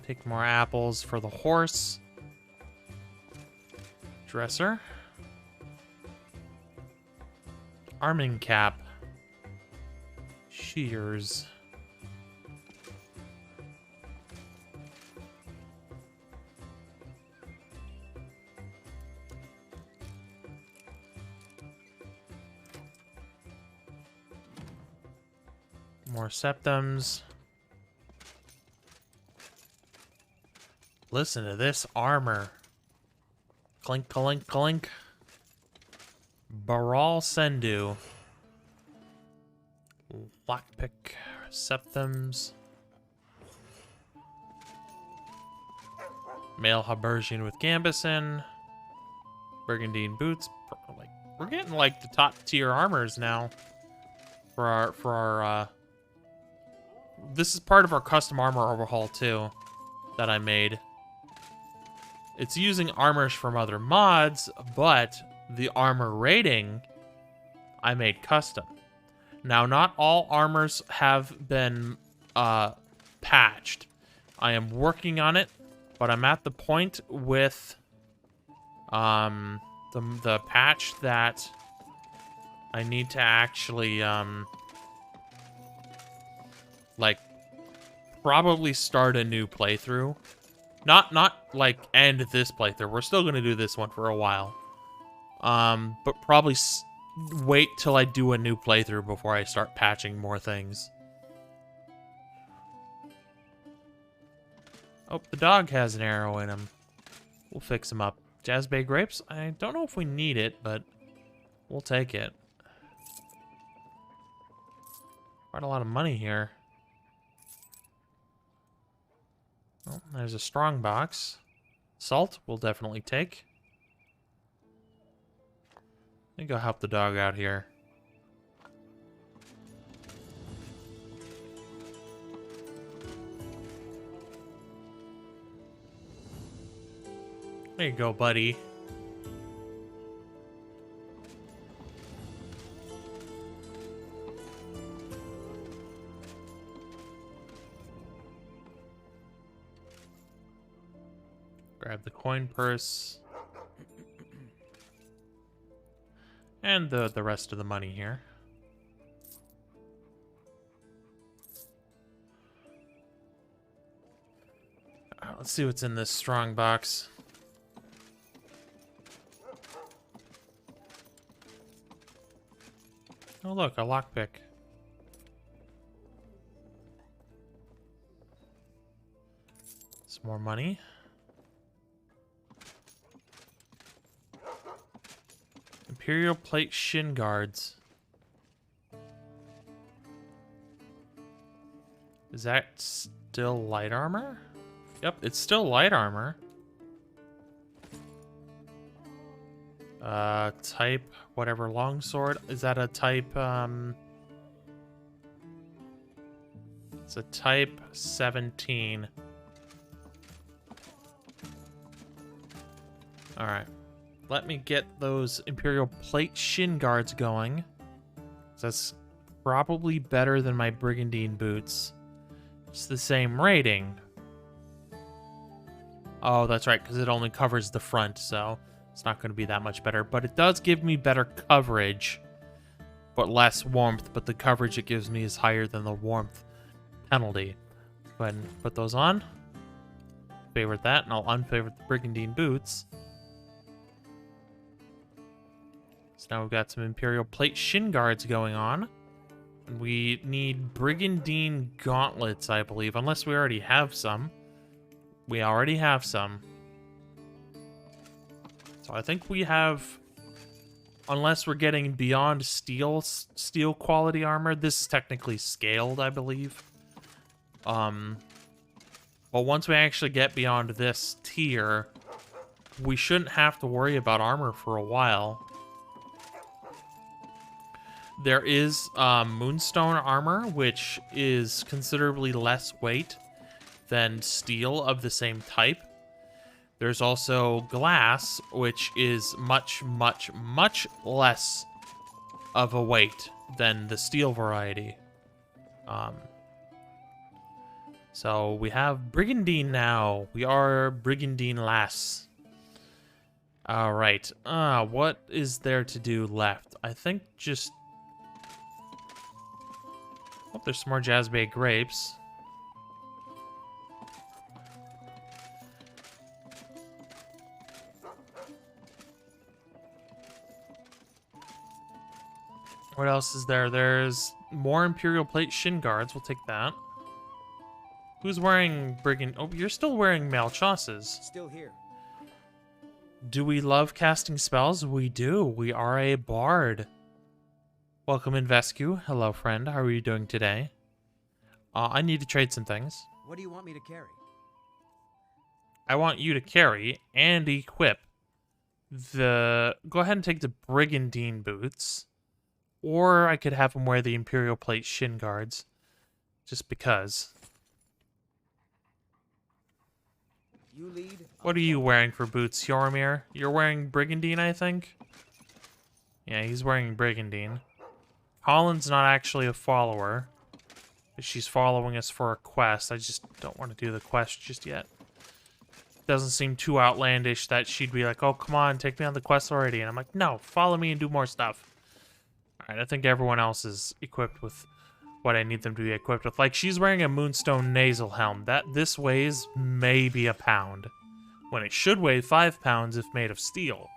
Take more apples for the horse. Dresser. Arming cap. Shears. More septums. Listen to this armor. Clink, clink, clink. Baral Sendu. Lockpick. Septums. Male Habergian with Gambison. Brigandine boots. Like, we're getting like the top tier armors now. For our this is part of our custom armor overhaul too that I made. It's using armors from other mods, but the armor rating I made custom. Now, not all armors have been patched. I am working on it, but I'm at the point with the patch that I need to actually like probably start a new playthrough. Not like end this playthrough. We're still gonna do this one for a while. But probably wait till I do a new playthrough before I start patching more things. Oh, the dog has an arrow in him. We'll fix him up. Jazzbay grapes? I don't know if we need it, but we'll take it. Quite a lot of money here. Oh, there's a strong box. Salt we'll definitely take. Let me go help the dog out here. There you go, buddy. Grab the coin purse. And the rest of the money here. Let's see what's in this strong box. Oh look, a lockpick. Some more money. Imperial plate shin guards. Is that still light armor? Yep, it's still light armor. Type whatever longsword. Is that a type it's a type 17. All right. let me get those Imperial Plate shin guards going. That's probably better than my Brigandine boots. It's the same rating. Oh, that's right, because it only covers the front, so it's not going to be that much better. But it does give me better coverage, but less warmth. But the coverage it gives me is higher than the warmth penalty. Go ahead and put those on. Favorite that, and I'll unfavorite the Brigandine boots. So now we've got some Imperial Plate shin guards going on. And we need Brigandine gauntlets, I believe, unless we already have some. We already have some. So I think we have, unless we're getting beyond steel quality armor. This is technically scaled, I believe. But once we actually get beyond this tier, we shouldn't have to worry about armor for a while. There is Moonstone armor, which is considerably less weight than steel of the same type. There's also glass, which is much, much, much less of a weight than the steel variety. So we have Brigandine now. We are Brigandine lass. All right. What is there to do left? I think just... Oh, there's some more Jazzbay grapes. What else is there? There's more Imperial Plate shin guards. We'll take that. Who's wearing Brigand... Oh, you're still wearing Malchauces. Still here. Do we love casting spells? We do. We are a bard. Welcome in Vescu. Hello, friend. How are you doing today? I need to trade some things. What do you want me to carry? I want you to carry and equip the... Go ahead and take the Brigandine boots. Or I could have him wear the Imperial Plate shin guards. Just because. You lead. What are you wearing for boots, Yormir? You're wearing Brigandine, I think? Yeah, he's wearing Brigandine. Holland's not actually a follower. She's following us for a quest. I just don't want to do the quest just yet. Doesn't seem too outlandish that she'd be like, oh, come on, take me on the quest already. And I'm like, no, follow me and do more stuff. Alright, I think everyone else is equipped with what I need them to be equipped with. Like, she's wearing a Moonstone nasal helm. This weighs maybe a pound, when it should weigh 5 pounds if made of steel.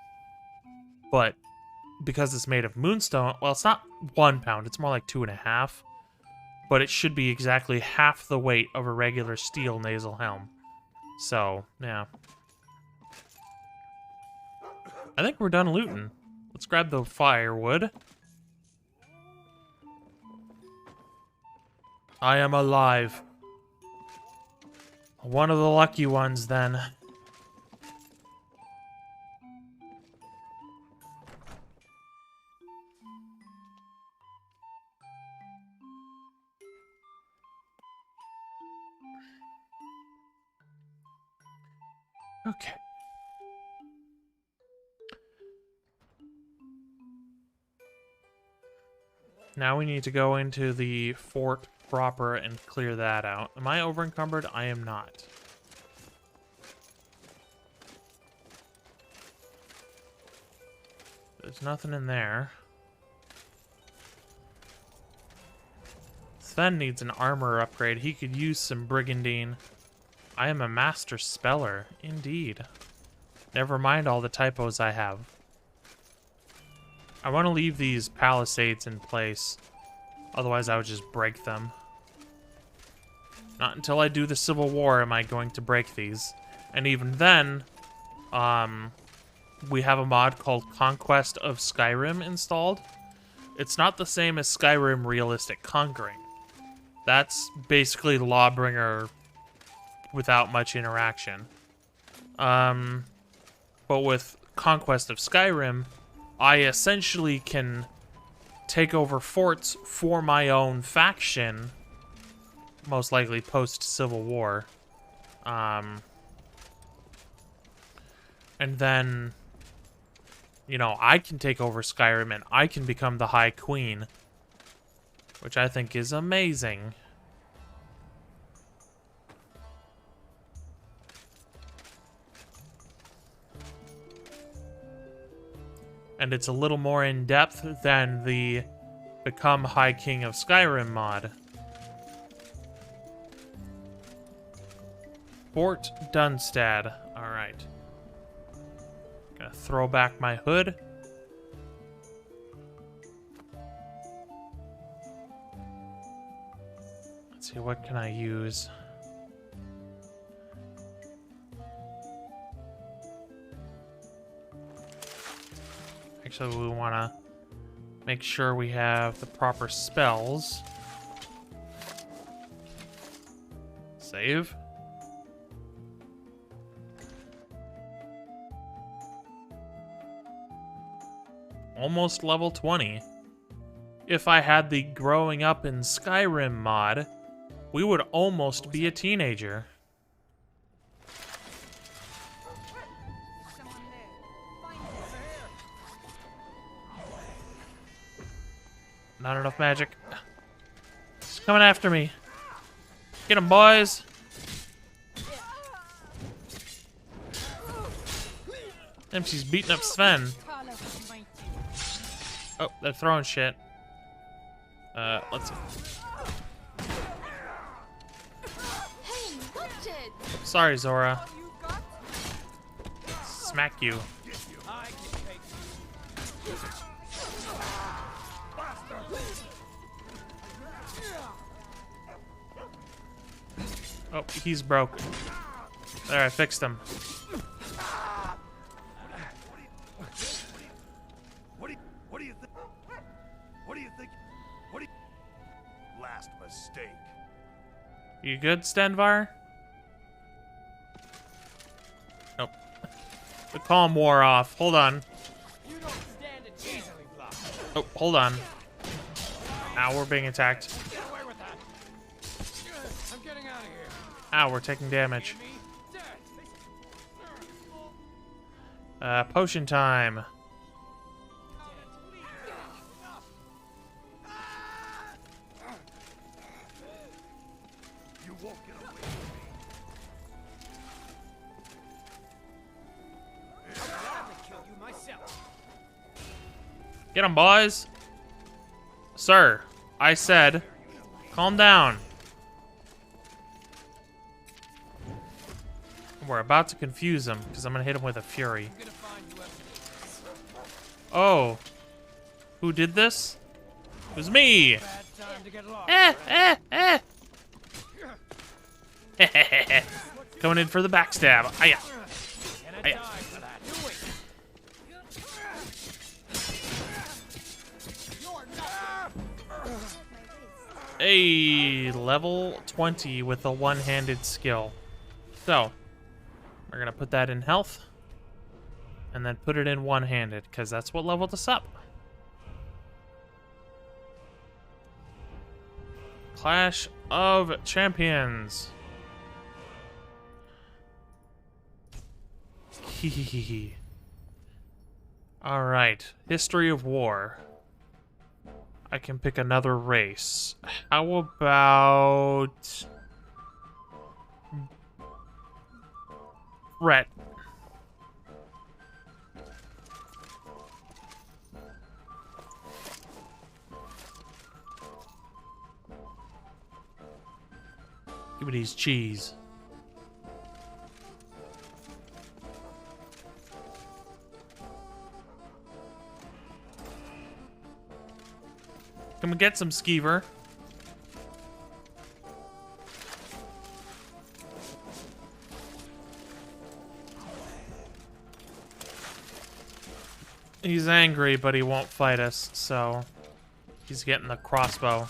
But because it's made of Moonstone, well, it's not 1 pound, it's more like 2.5. But it should be exactly half the weight of a regular steel nasal helm. So, yeah. I think we're done looting. Let's grab the firewood. I am alive. One of the lucky ones, then. Okay. Now we need to go into the fort proper and clear that out. Am I over encumbered? I am not. There's nothing in there. Sven needs an armor upgrade. He could use some Brigandine. I am a master speller, indeed. Never mind all the typos I have. I want to leave these palisades in place. Otherwise, I would just break them. Not until I do the Civil War am I going to break these. And even then, we have a mod called Conquest of Skyrim installed. It's not the same as Skyrim Realistic Conquering. That's basically Lawbringer without much interaction. But with Conquest of Skyrim, I essentially can take over forts for my own faction, most likely post-Civil War. And then you know, I can take over Skyrim and I can become the High Queen, which I think is amazing. And it's a little more in depth than the Become High King of Skyrim mod. Fort Dunstad. Alright. Gonna throw back my hood. Let's see, what can I use? Actually, we want to make sure we have the proper spells. Save. Almost level 20. If I had the growing up in Skyrim mod, we would almost be a teenager. Someone there. Find it. Not enough magic. He's coming after me. Get him, boys. Damn, she's beating up Sven. Carla was mighty. Oh, they're throwing shit. Let's see. Hey, watch it! Sorry, Zora. All you got? Smack you. I can take Oh, he's broke. There, I fixed him. What do you think? What do you think? What do you... Last mistake. You good, Stenvar? Nope. The calm wore off. Hold on. You don't stand a chance. Easily blocked. Oh, hold on. Ow, we're being attacked. Get away with that. I'm getting out of here. Ow, we're taking damage. Me? Dead. Potion time. You won't get away from me. I'll gladly kill you myself. Get him, boys. Sir, I said, calm down. We're about to confuse him because I'm going to hit him with a fury. I'm gonna find whoever. Oh. Who did this? It was me. Bad time to get lost. Coming in for the backstab. Aya. And Hey. die for that. Do it. Hey, level 20 with a one-handed skill. So, we're gonna put that in health, and then put it in one-handed, because that's what leveled us up. Clash of Champions. Hehehe. All right, history of war. I can pick another race. How about Ret? Give me these cheese. Can we get some skeever? He's angry, but he won't fight us, so he's getting the crossbow.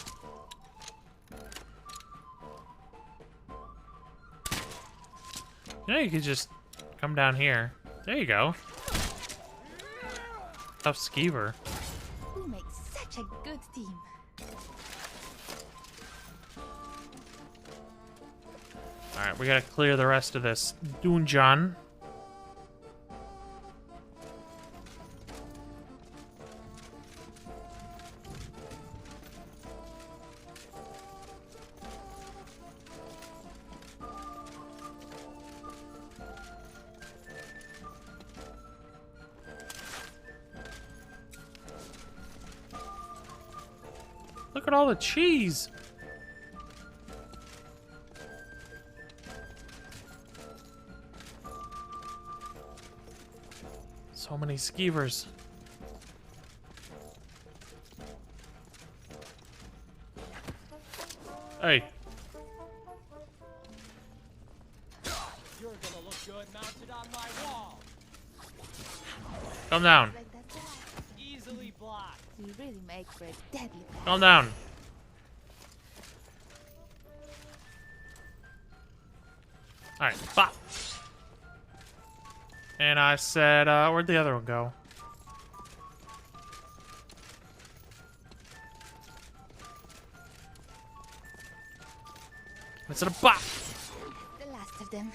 You know, you could just come down here. There you go. Tough skeever. We make such a good team. Alright, we gotta clear the rest of this dungeon. at all the cheese. So many skeevers. Hey. You're gonna look good mounted on my wall. Calm down. Like that guy. Easily blocked. You really make for a deadly thing. Calm down. Alright, bop. And I said, where'd the other one go? I said a bop. The last of them.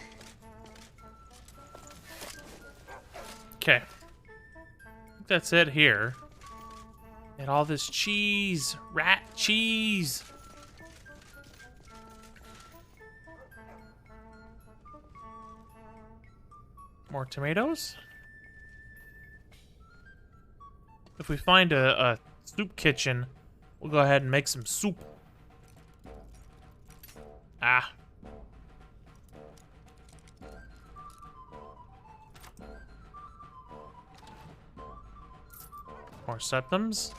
Okay. I think that's it here. And all this cheese. Rat cheese. More tomatoes? If we find a soup kitchen, we'll go ahead and make some soup. Ah. More septums.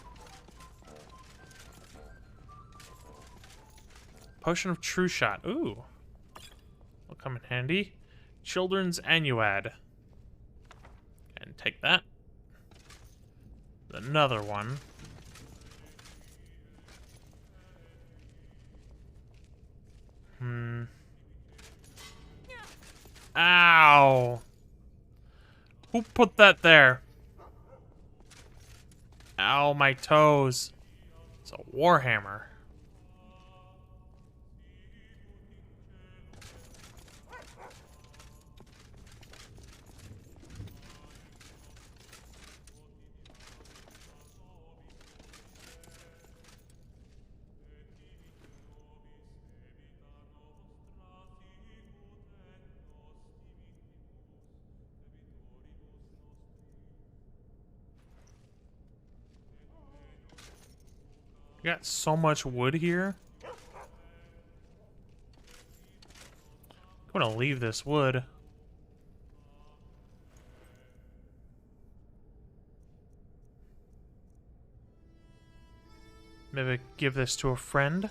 Potion of True Shot. Ooh. Will come in handy. Children's Annuad. And take that. Another one. Ow. Who put that there? Ow, my toes. It's a warhammer. We got so much wood here. I'm gonna leave this wood. Maybe give this to a friend.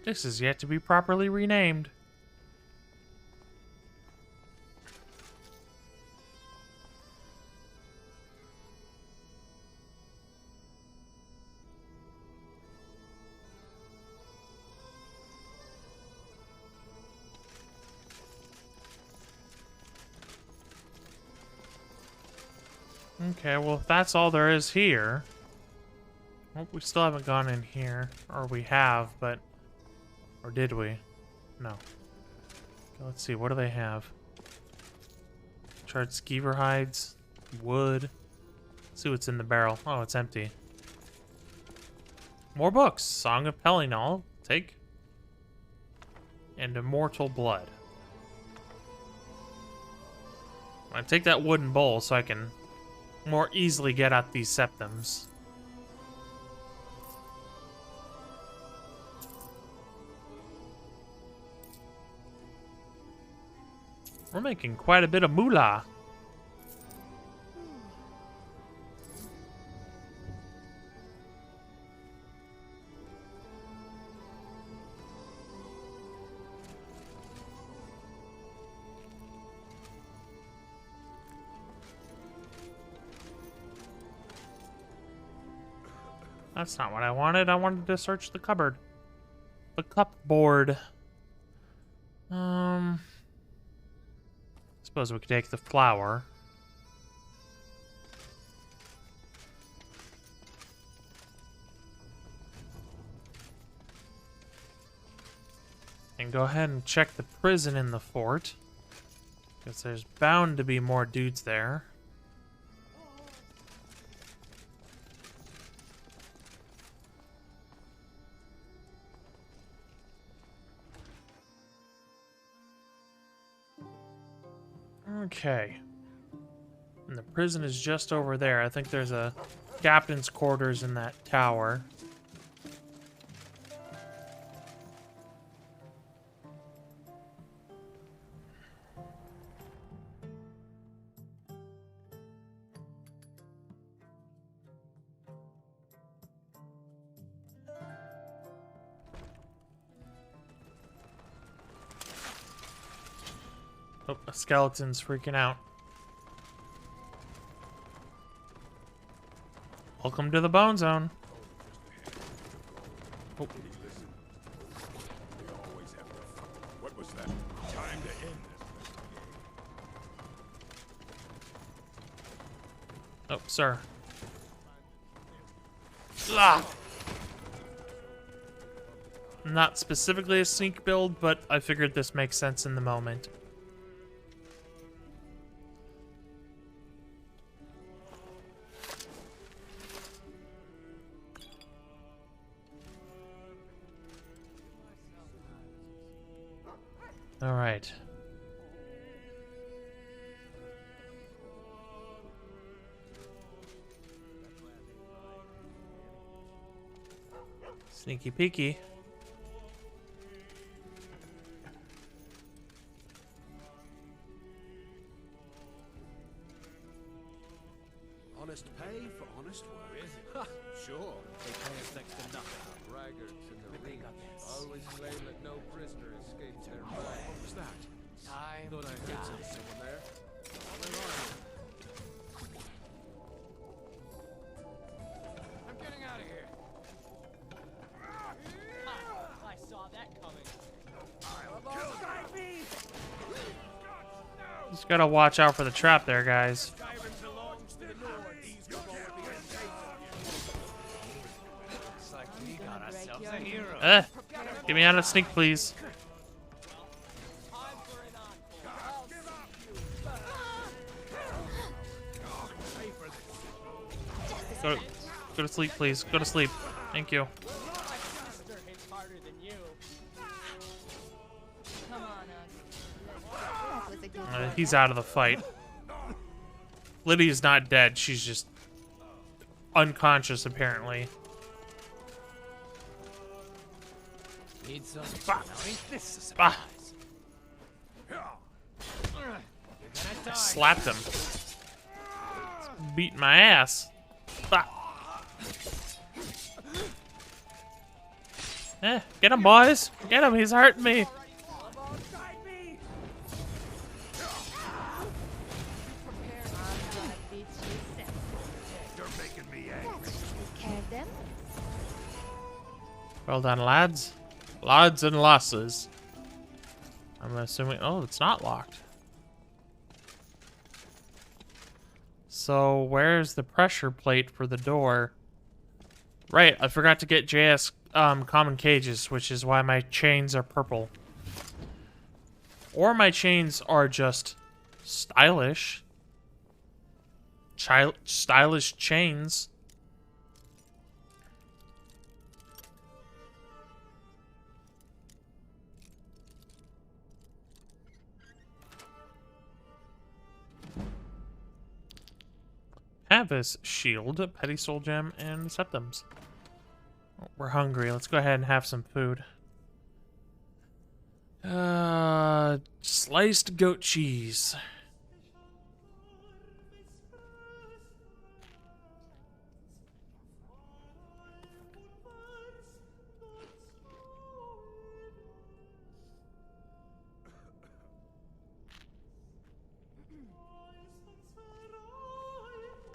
This is yet to be properly renamed. Okay, well, if that's all there is here... Well, we still haven't gone in here. Or we have, but... Or did we? No. Okay, let's see, what do they have? Charred skeever hides. Wood. Let's see what's in the barrel. Oh, it's empty. More books. Song of Pellinol. Take. And Immortal Blood. I'm gonna take that wooden bowl so I can more easily get at these septums. We're making quite a bit of moolah. That's not what I wanted. I wanted to search the cupboard. The cupboard. Suppose we could take the flour. And go ahead and check the prison in the fort. Because there's bound to be more dudes there. Okay. And the prison is just over there. I think there's a captain's quarters in that tower. Oh, a skeleton's freaking out. Welcome to the Bone Zone. Oh. What was that? Time to end this. Oh, sir. Ah! Not specifically a sneak build, but I figured this makes sense in the moment. All right. Sneaky peeky. Honest pay for honest work. Sure. They pay us next to nothing. Braggarts in the ring always claim that no prisoner escaped their mind. What was that? Time thought I heard someone there. Where are you? I'm getting out of here. I saw that coming. Just gotta watch out for the trap there, guys. Skyrim belongs to the Nords. Looks like we got ourselves a hero. Get me out of sneak, please. Time for an encore. Go to sleep, please. Go to sleep. Thank you. My sister hits harder than you. Come on, Ugg. That was a good one. He's out of the fight. Lydia's not dead. She's just unconscious, apparently. Need some. Bah. Now ain't this a Bah. You're gonna die. Slapped him. Beat my ass. Bah. Get him, boys. Get him. He's hurting me. You're making me angry. Take care of them. Well done, lads. Lads and lasses. I'm assuming... Oh, it's not locked. So, where's the pressure plate for the door? Right, I forgot to get JS common cages, which is why my chains are purple. Or my chains are just stylish. Stylish chains. Canvas shield, petty soul gem, and septums. Oh, we're hungry. Let's go ahead and have some food. Sliced goat cheese.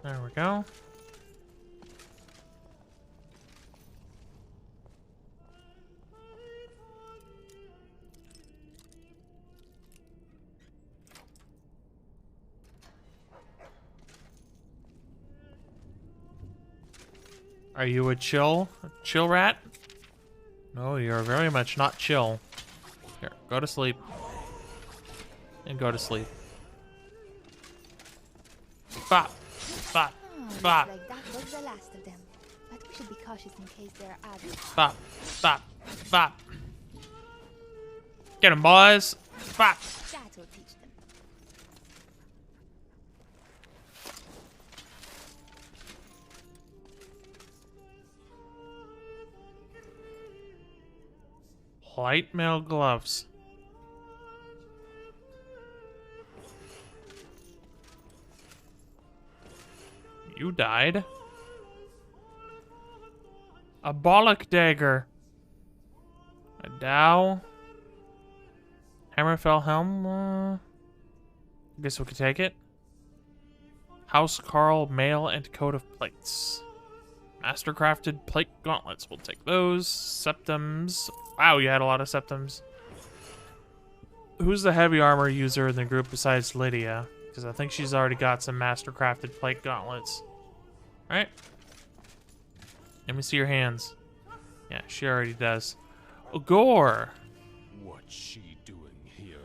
There we go. Are you a chill rat? No, you're very much not chill. Here, go to sleep. And go to sleep. Bop. Bop. Oh, Bop. looks like that was the last of them. But we should be cautious in case there are others. Bop. Bop. Bop. Get him, boys. Bop. That will teach them. Light mail gloves. You died. A bollock dagger. A dowel. Hammerfell helm. I guess we could take it. House Carl mail and coat of plates. Mastercrafted plate gauntlets. We'll take those. Septums. Wow, you had a lot of septums. Who's the heavy armor user in the group besides Lydia? Because I think she's already got some mastercrafted plate gauntlets. Alright. Let me see your hands. Yeah, she already does. Gore. What's she doing here?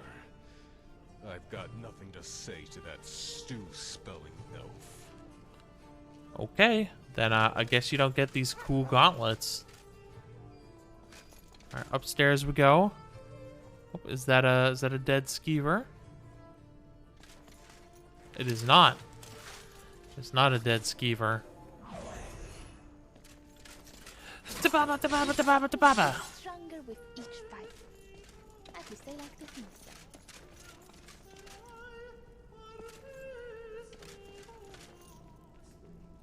I've got nothing to say to that stew-spelling elf. Okay, then I guess you don't get these cool gauntlets. All right, upstairs we go. Oh, is that a dead skeever? It is not. It's not a dead skeever. Stronger with each fight. At least I like to think so.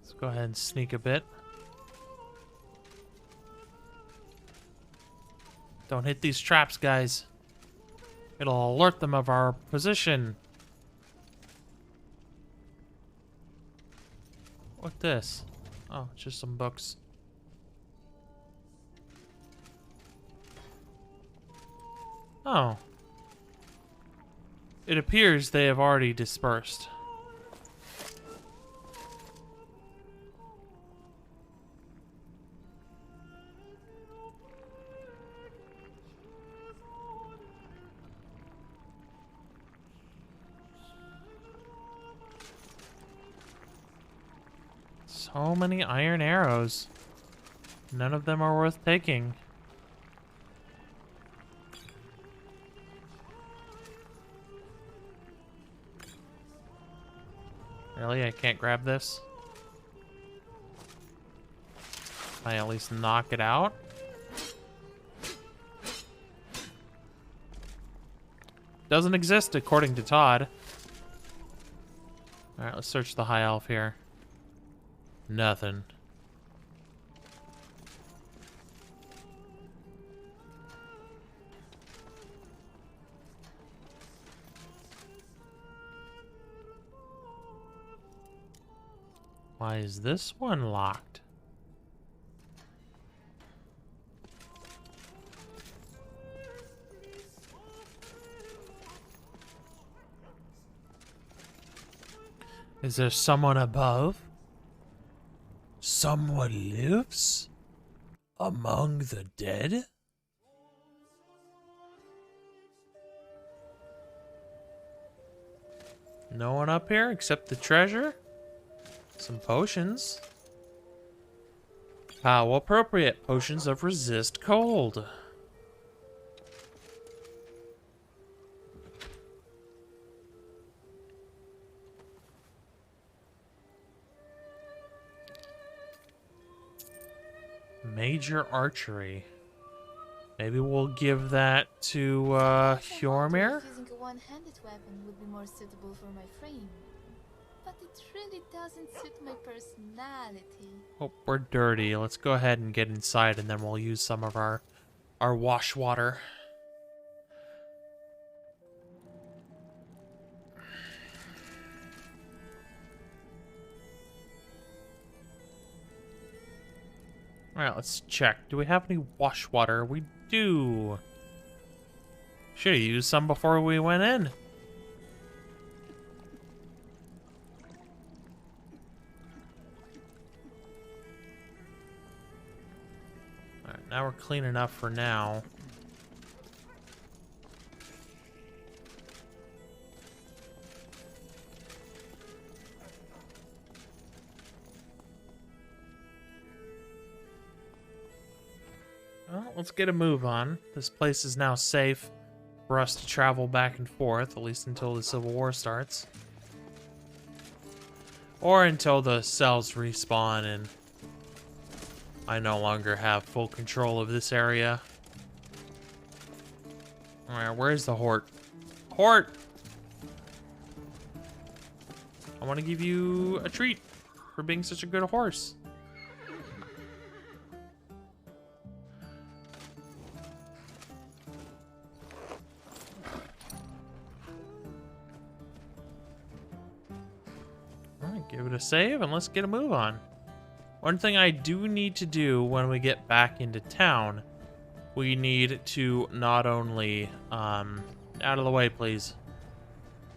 Let's go ahead and sneak a bit. Don't hit these traps, guys. It'll alert them of our position. What's this? Oh, it's just some books. Oh. It appears they have already dispersed. So many iron arrows. None of them are worth taking. Really? I can't grab this? Can I at least knock it out? Doesn't exist according to Todd. Alright, let's search the high elf here. Nothing. Why is this one locked? Is there someone above? Someone lives? Among the dead? No one up here except the treasure? Some potions. How appropriate. Potions of resist cold. Major archery. Maybe we'll give that to Hjormir. Using a one-handed weapon would be more suitable for my frame. But it really doesn't suit my personality. Oh, we're dirty. Let's go ahead and get inside, and then we'll use some of our wash water. Alright, let's check. Do we have any wash water? We do. Should have used some before we went in. Alright, now we're clean enough for now. Well, let's get a move on. This place is now safe for us to travel back and forth, at least until the Civil War starts. Or until the cells respawn and I no longer have full control of this area. Alright, where's the Hort? Hort! I want to give you a treat for being such a good horse. Alright, give it a save and let's get a move on. One thing I do need to do when we get back into town, we need to not only, out of the way, please.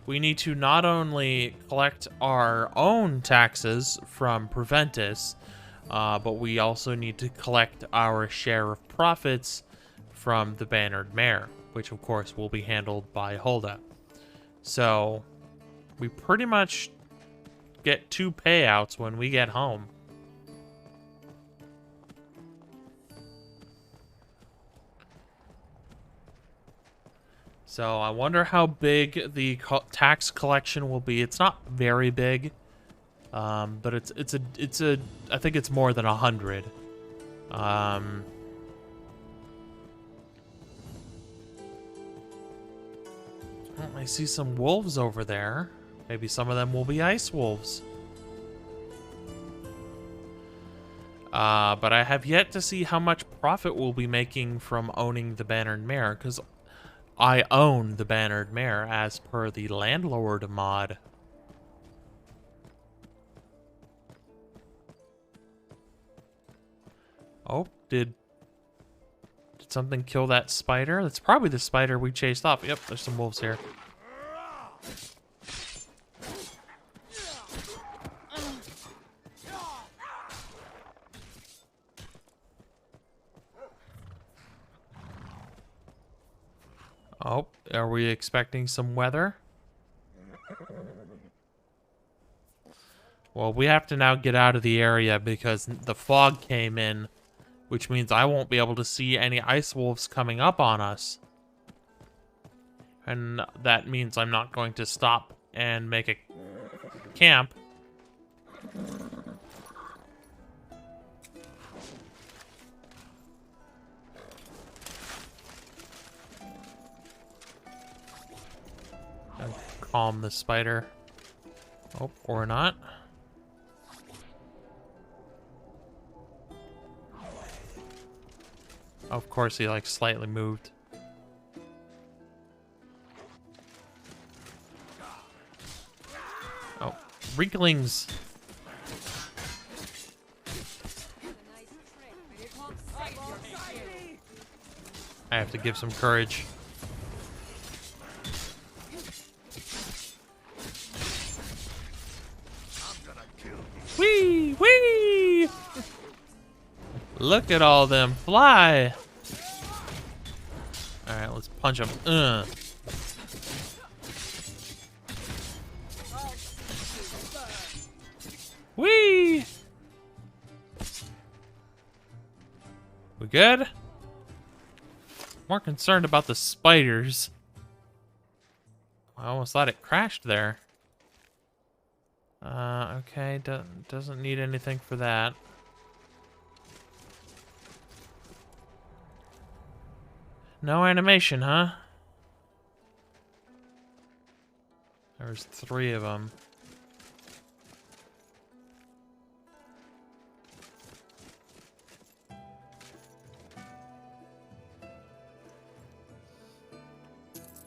We need to not only collect our own taxes from Preventus, but we also need to collect our share of profits from the Bannered Mare, which of course will be handled by Hulda. So, we pretty much get 2 payouts when we get home. So I wonder how big the tax collection will be. It's not very big, but it's a I think it's more than 100. Oh, I see some wolves over there. Maybe some of them will be ice wolves. But I have yet to see how much profit we'll be making from owning the Bannered Mare, because I own the Bannered Mare as per the Landlord mod. Oh, did something kill that spider? That's probably the spider we chased off. Yep, there's some wolves here. Oh, are we expecting some weather? Well, we have to now get out of the area because the fog came in, which means I won't be able to see any ice wolves coming up on us. And that means I'm not going to stop and make a camp. And calm the spider. Oh, or not. Of course, he like slightly moved. Oh, wrinklings. I have to give some courage. Wee! Wee! Look at all them fly! Alright, let's punch them. Wee! We good? More concerned about the spiders. I almost thought it crashed there. Okay, doesn't need anything for that. No animation, huh? There's 3 of them.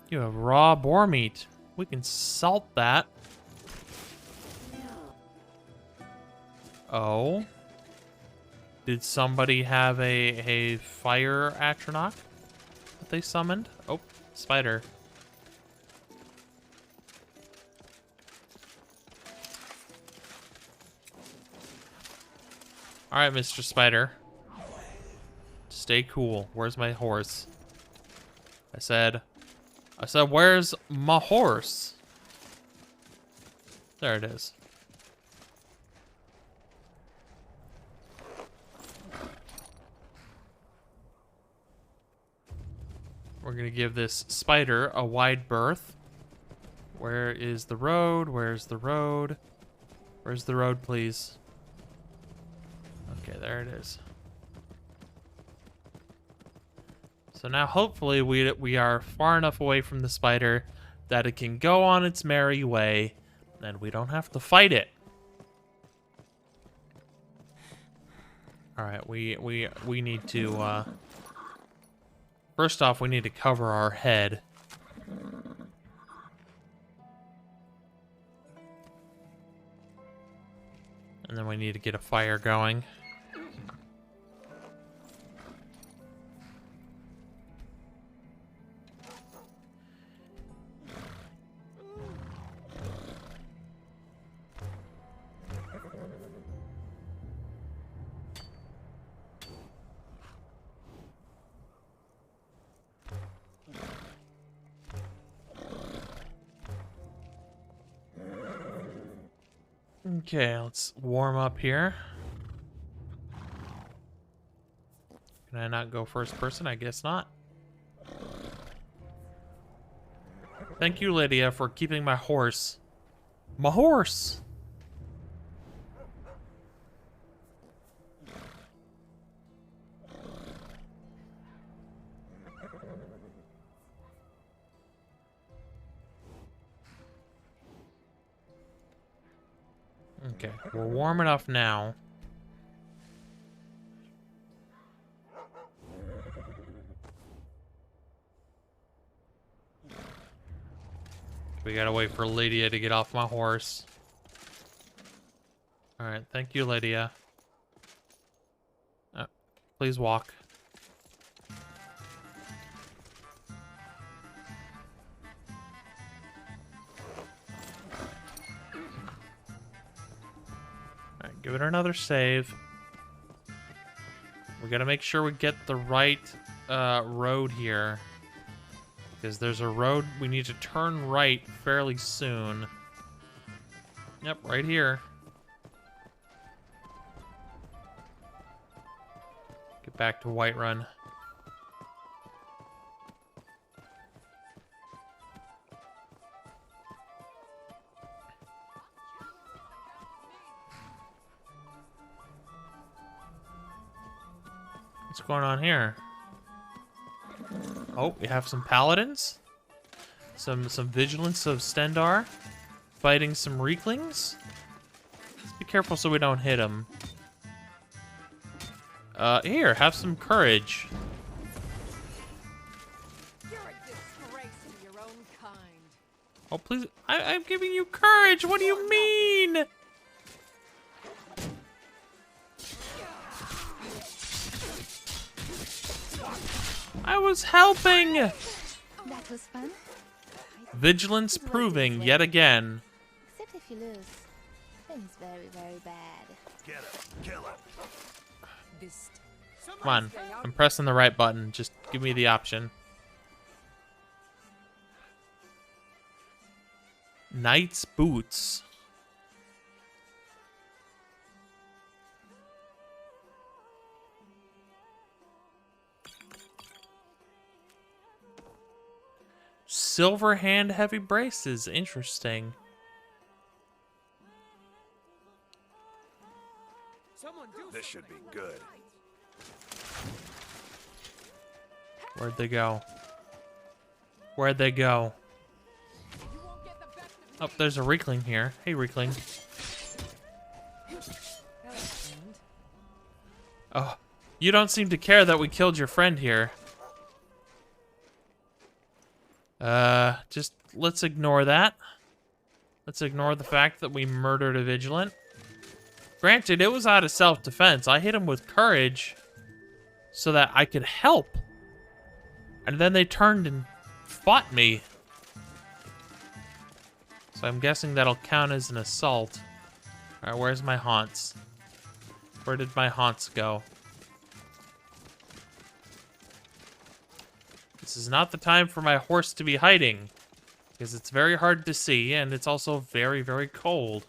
You have raw boar meat. We can salt that. Oh. Did somebody have a fire atronach that they summoned? Oh, spider. Alright, Mr. Spider. Stay cool. Where's my horse? I said, where's my horse? There it is. We're gonna give this spider a wide berth. Where is the road? Where's the road? Where's the road, please? Okay, there it is. So now hopefully we are far enough away from the spider that it can go on its merry way, and we don't have to fight it. All right, we need to first off, we need to cover our head. And then we need to get a fire going. Okay, let's warm up here. Can I not go first person? I guess not. Thank you, Lydia, for keeping my horse. My horse! Okay, we're warm enough now. We gotta wait for Lydia to get off my horse. Alright, thank you, Lydia. Please walk. Alright, give it another save. We gotta make sure we get the right road here. Because there's a road we need to turn right fairly soon. Yep, right here. Get back to Whiterun. What's going on here? Oh, we have some paladins. Some vigilance of Stendar. Fighting some Reeklings. Let's be careful so we don't hit them. Here, have some courage. You're a disgrace to your own kind. Oh, please. I'm giving you courage. What do you mean? I was helping. That was fun. Vigilance proving yet again. Except if you lose, then it's very, very bad. Get him. Kill him. Come on. I'm pressing the right button. Just give me the option. Knight's boots. Silver hand heavy braces. Interesting. This should be good. Where'd they go? Where'd they go? Oh, there's a Reekling here. Hey, Reekling. Oh, you don't seem to care that we killed your friend here. Just let's ignore that. Let's ignore the fact that we murdered a vigilant. Granted, it was out of self-defense. I hit him with courage so that I could help. And then they turned and fought me. So I'm guessing that'll count as an assault. Alright, where's my haunts? Where did my haunts go? This is not the time for my horse to be hiding. Because it's very hard to see, and it's also very, very cold.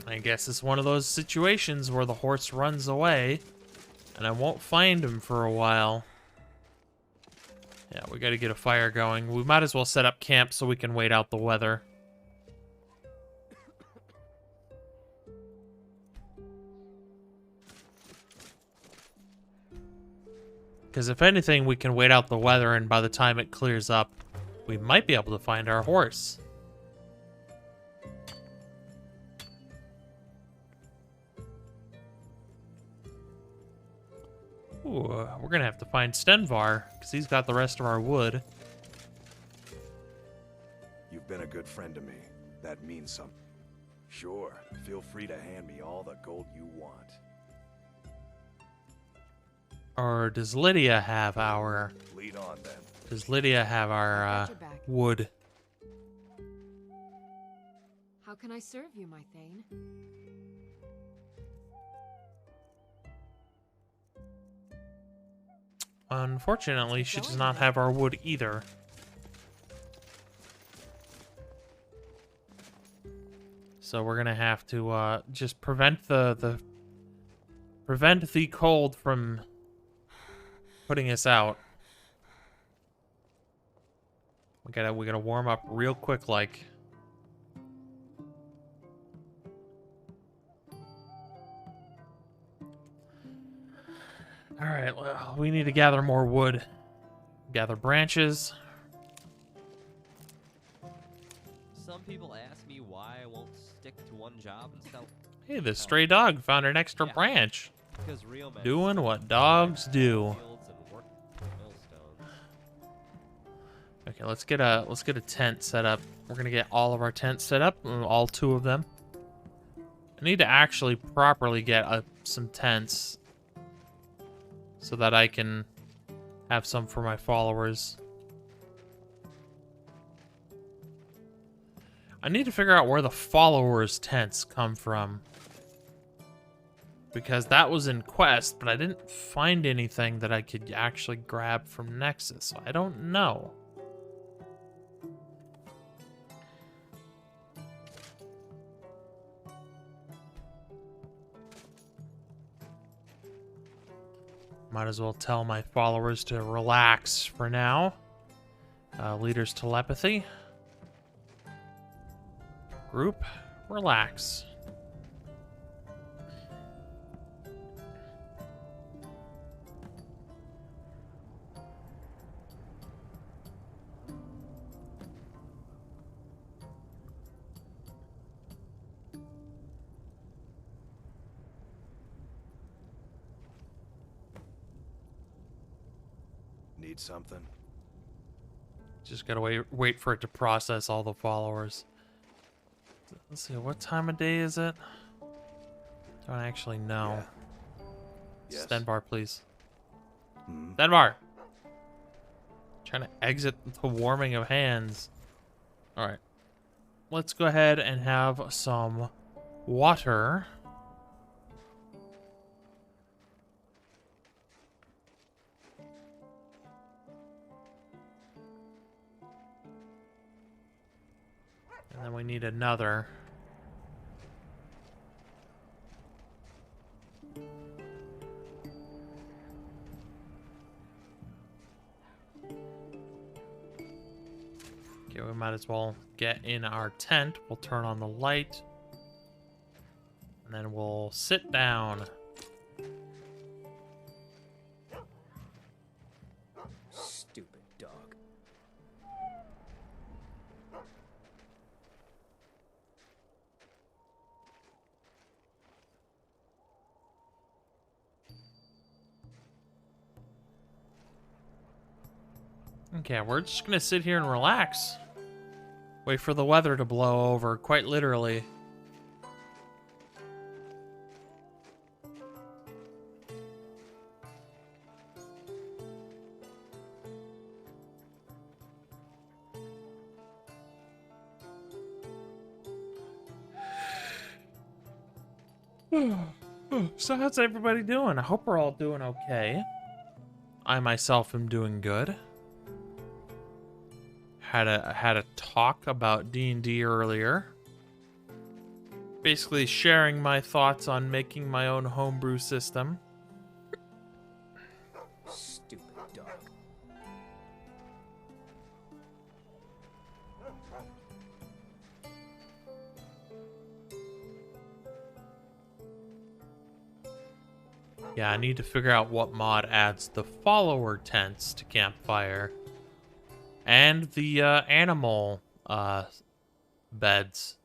I guess it's one of those situations where the horse runs away, and I won't find him for a while. Yeah, we gotta get a fire going. We might as well set up camp so we can wait out the weather. Because if anything, we can wait out the weather, and by the time it clears up, we might be able to find our horse. Ooh, we're gonna have to find Stenvar, because he's got the rest of our wood. You've been a good friend to me. That means something. Sure, feel free to hand me all the gold you want. Or does Lydia have our... Lead on, then. Does Lydia have our, wood? How can I serve you, my Thane? Unfortunately, she does not have our wood either. So we're gonna have to just prevent the cold from putting us out. We gotta warm up real quick, like. All right, well, we need to gather more wood. Gather branches. Some people ask me why I won't stick to one job and sell. Hey, this stray dog found an extra branch. Doing what dogs do. Okay, let's get a tent set up. We're gonna get all of our tents set up, all 2 of them. I need to actually properly get some tents so that I can have some for my followers. I need to figure out where the followers' tents come from. Because that was in Quest, but I didn't find anything that I could actually grab from Nexus, so I don't know. Might as well tell my followers to relax for now. Leader's telepathy. Group, relax. Need something? Just gotta wait for it to process all the followers. Let's see, what time of day is it? Don't actually know. Yeah. Yes. Stenvar, please. Stenvar! Trying to exit the warming of hands. Alright. Let's go ahead and have some water. And then we need another. Okay, we might as well get in our tent. We'll turn on the light. And then we'll sit down. Stupid dog. Okay, we're just gonna sit here and relax. Wait for the weather to blow over, quite literally. So how's everybody doing? I hope we're all doing okay. I myself am doing good. Had a talk about D&D earlier. Basically sharing my thoughts on making my own homebrew system. Stupid dog. Yeah, I need to figure out what mod adds the follower tents to campfire. And the animal beds.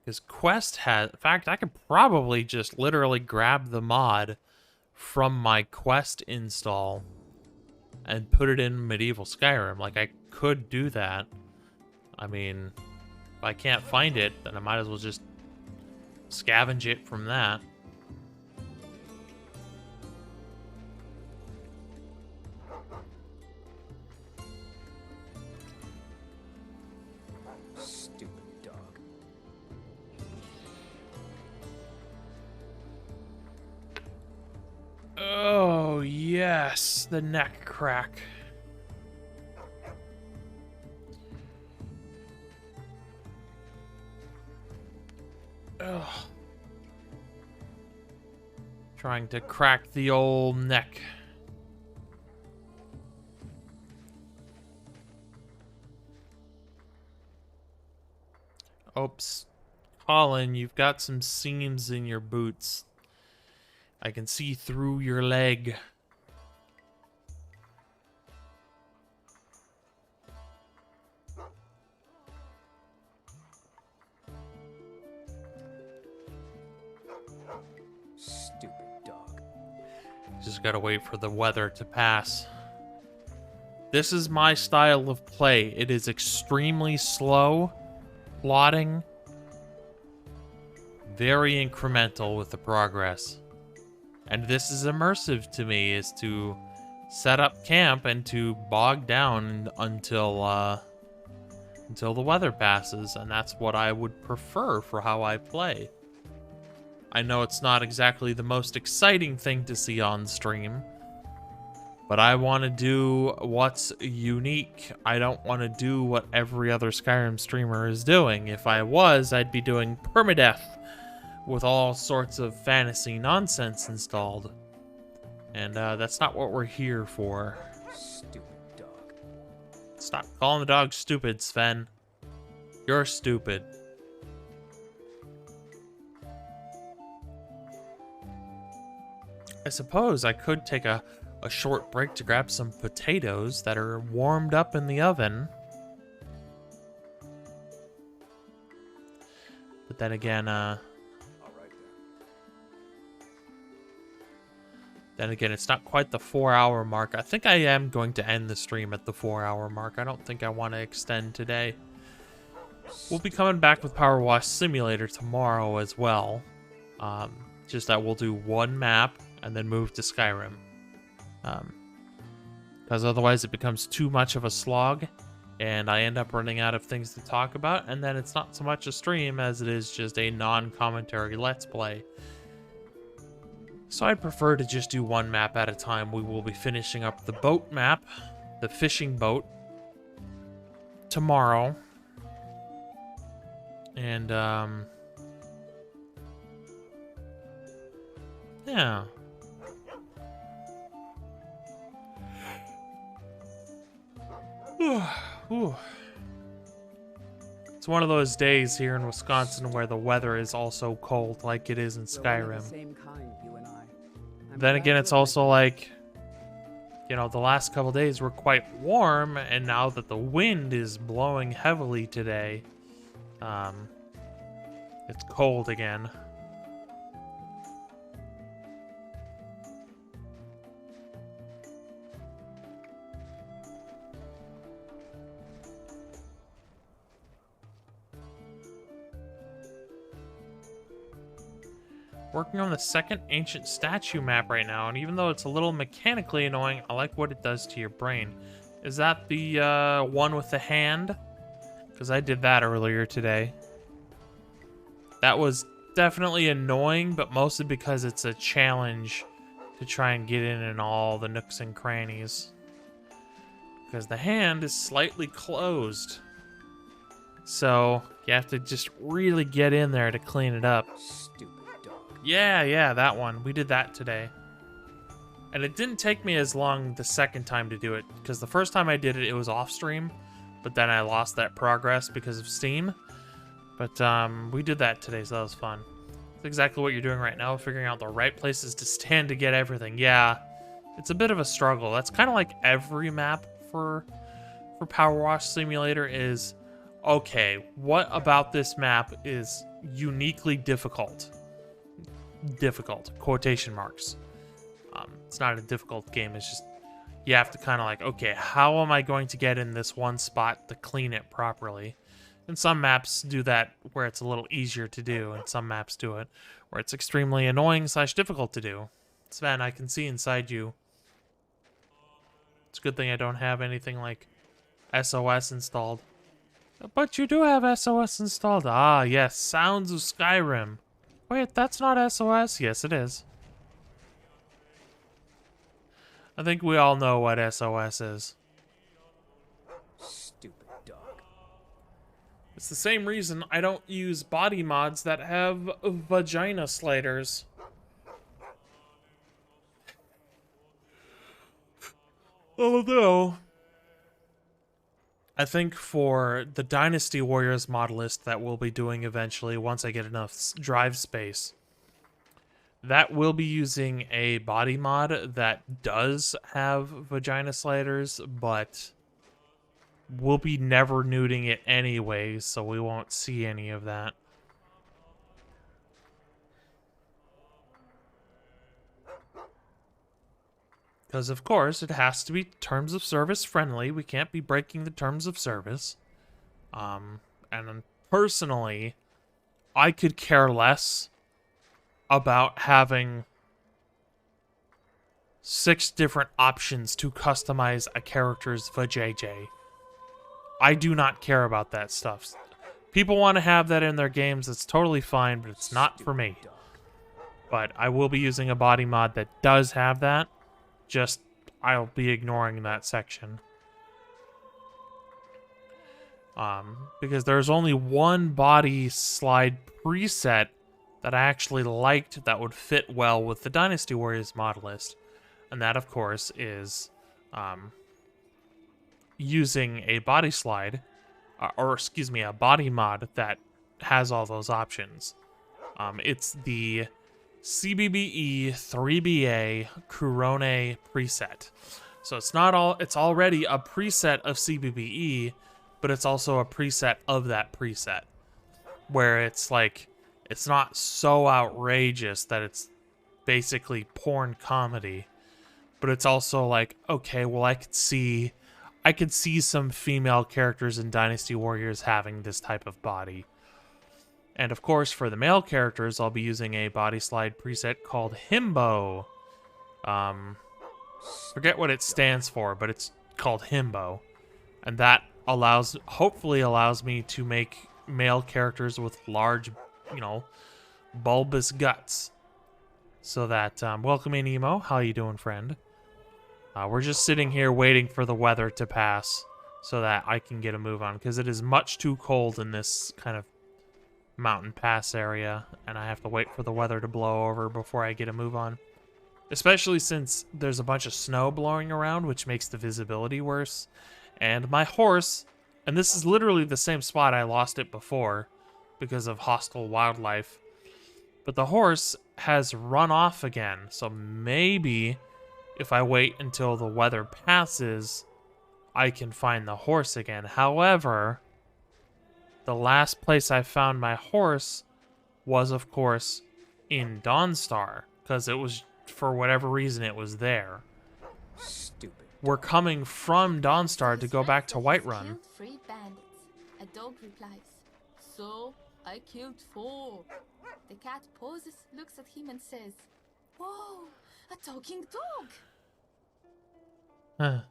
Because Quest has... In fact, I could probably just literally grab the mod from my Quest install and put it in medieval Skyrim. Like, I could do that. I mean, if I can't find it, then I might as well just scavenge it from that. Stupid dog. Oh, yes, the neck crack. Ugh. Trying to crack the old neck. Oops. Colin, you've got some seams in your boots. I can see through your leg. Stupid dog. Just gotta wait for the weather to pass. This is my style of play. It is extremely slow, plodding, very incremental with the progress. And this is immersive to me, is to set up camp and to bog down until the weather passes, and that's what I would prefer for how I play. I know it's not exactly the most exciting thing to see on stream, but I want to do what's unique. I don't want to do what every other Skyrim streamer is doing. If I was, I'd be doing permadeath with all sorts of fantasy nonsense installed. And that's not what we're here for. Stupid dog. Stop calling the dog stupid, Sven. You're stupid. I suppose I could take a short break to grab some potatoes that are warmed up in the oven. But then again, it's not quite the 4-hour mark. I think I am going to end the stream at the 4-hour mark. I don't think I want to extend today. We'll be coming back with Power Wash Simulator tomorrow as well. Just that we'll do one map and then move to Skyrim. Because otherwise it becomes too much of a slog, and I end up running out of things to talk about, and then it's not so much a stream as it is just a non-commentary Let's Play. So I'd prefer to just do one map at a time. We will be finishing up the boat map, the fishing boat, tomorrow. And, yeah. Whew. It's one of those days here in Wisconsin where the weather is also cold like it is in Skyrim. Then again, it's also like, you know, the last couple days were quite warm, and now that the wind is blowing heavily today, it's cold again. Working on the second ancient statue map right now, and even though it's a little mechanically annoying, I like what it does to your brain. Is that the one with the hand? Because I did that earlier today. That was definitely annoying, but mostly because it's a challenge to try and get in all the nooks and crannies. Because the hand is slightly closed. So you have to just really get in there to clean it up. Stupid. Yeah, that one. We did that today. And it didn't take me as long the second time to do it, because the first time I did it, it was off stream, but then I lost that progress because of Steam. But we did that today, so that was fun. It's exactly what you're doing right now, figuring out the right places to stand to get everything. Yeah, it's a bit of a struggle. That's kind of like every map for Power Wash Simulator is, okay, what about this map is uniquely difficult? Difficult, quotation marks. It's not a difficult game, it's just you have to kind of like, okay, how am I going to get in this one spot to clean it properly? And some maps do that where it's a little easier to do, and some maps do it where it's extremely annoying / difficult to do. Sven, I can see inside you. It's a good thing I don't have anything like SOS installed. But you do have SOS installed. Ah, yes, Sounds of Skyrim. Wait, that's not SOS? Yes, it is. I think we all know what SOS is. Stupid dog. It's the same reason I don't use body mods that have vagina sliders. Although, I think for the Dynasty Warriors mod list that we'll be doing eventually, once I get enough drive space, that will be using a body mod that does have vagina sliders, but we'll be never nuding it anyway, so we won't see any of that. Because, of course, it has to be terms of service friendly. We can't be breaking the terms of service. And personally, I could care less about having 6 different options to customize a character's vajayjay. I do not care about that stuff. People want to have that in their games, it's totally fine, but it's not for me. But I will be using a body mod that does have that. Just, I'll be ignoring that section. Because there's only one body slide preset that I actually liked that would fit well with the Dynasty Warriors mod list. And that, of course, is using a body slide, or excuse me, a body mod that has all those options. It's the CBBE 3BA Kurone preset. So it's not all, it's already a preset of CBBE, but it's also a preset of that preset. Where it's like, it's not so outrageous that it's basically porn comedy, but it's also like, okay, well, I could see some female characters in Dynasty Warriors having this type of body. And of course, for the male characters, I'll be using a body slide preset called Himbo. Forget what it stands for, but it's called Himbo. And that hopefully allows me to make male characters with large, bulbous guts. So that, welcome in, Emo. How you doing, friend? We're just sitting here waiting for the weather to pass so that I can get a move on, because it is much too cold in this kind of mountain pass area, and I have to wait for the weather to blow over before I get a move on. Especially since there's a bunch of snow blowing around, which makes the visibility worse. And my horse, and this is literally the same spot I lost it before because of hostile wildlife, but the horse has run off again, so maybe if I wait until the weather passes, I can find the horse again. However, the last place I found my horse was, of course, in Dawnstar, because it was, for whatever reason, it was there. Stupid. We're coming from Dawnstar to go back to Whiterun. Killed 3 bandits. A dog replies, "So, I killed 4. The cat pauses, looks at him and says, "Whoa, a talking dog!"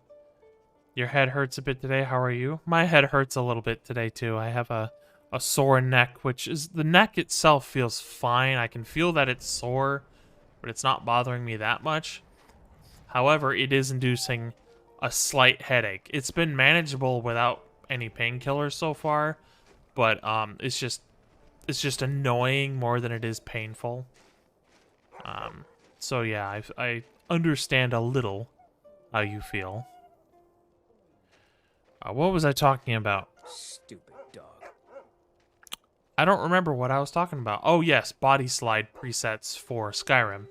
Your head hurts a bit today. How are you? My head hurts a little bit today, too. I have a sore neck, which is... The neck itself feels fine. I can feel that it's sore, but it's not bothering me that much. However, it is inducing a slight headache. It's been manageable without any painkillers so far, but it's just annoying more than it is painful. So yeah, I understand a little how you feel. What was I talking about? Stupid dog. I don't remember what I was talking about. Oh yes, body slide presets for Skyrim.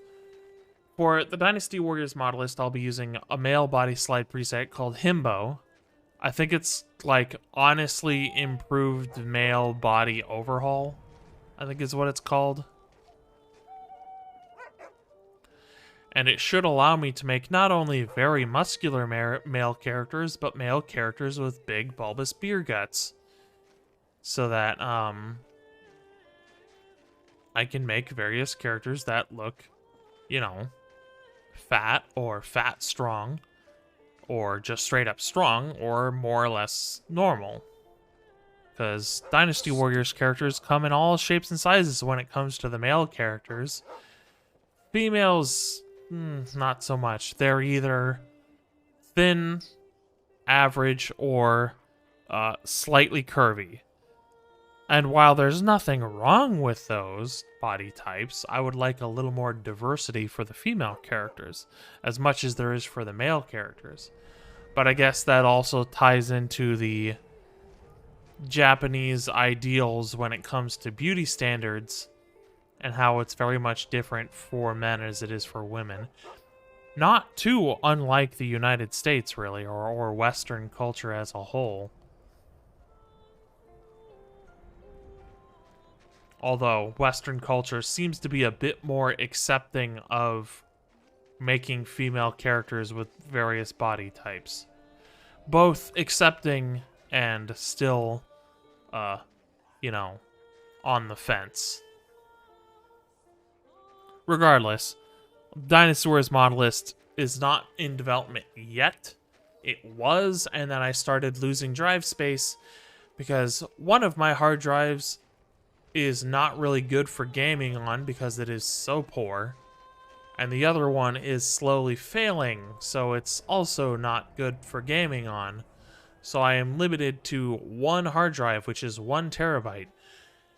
For the Dynasty Warriors mod list, I'll be using a male body slide preset called Himbo. I think it's like honestly improved male body overhaul, I think is what it's called. And it should allow me to make not only very muscular male characters, but male characters with big bulbous beer guts. So that I can make various characters that look, you know, fat or fat strong, or just straight up strong, or more or less normal. Because Dynasty Warriors characters come in all shapes and sizes when it comes to the male characters. Females, not so much. They're either thin, average, or slightly curvy. And while there's nothing wrong with those body types, I would like a little more diversity for the female characters, as much as there is for the male characters. But I guess that also ties into the Japanese ideals when it comes to beauty standards and how it's very much different for men as it is for women. Not too unlike the United States, really, or Western culture as a whole. Although Western culture seems to be a bit more accepting of making female characters with various body types. Both accepting and still, you know, on the fence. Regardless, Dinosaur's mod list is not in development yet. It was, and then I started losing drive space because one of my hard drives is not really good for gaming on because it is so poor, and the other one is slowly failing, so it's also not good for gaming on. So I am limited to one hard drive, which is 1 terabyte.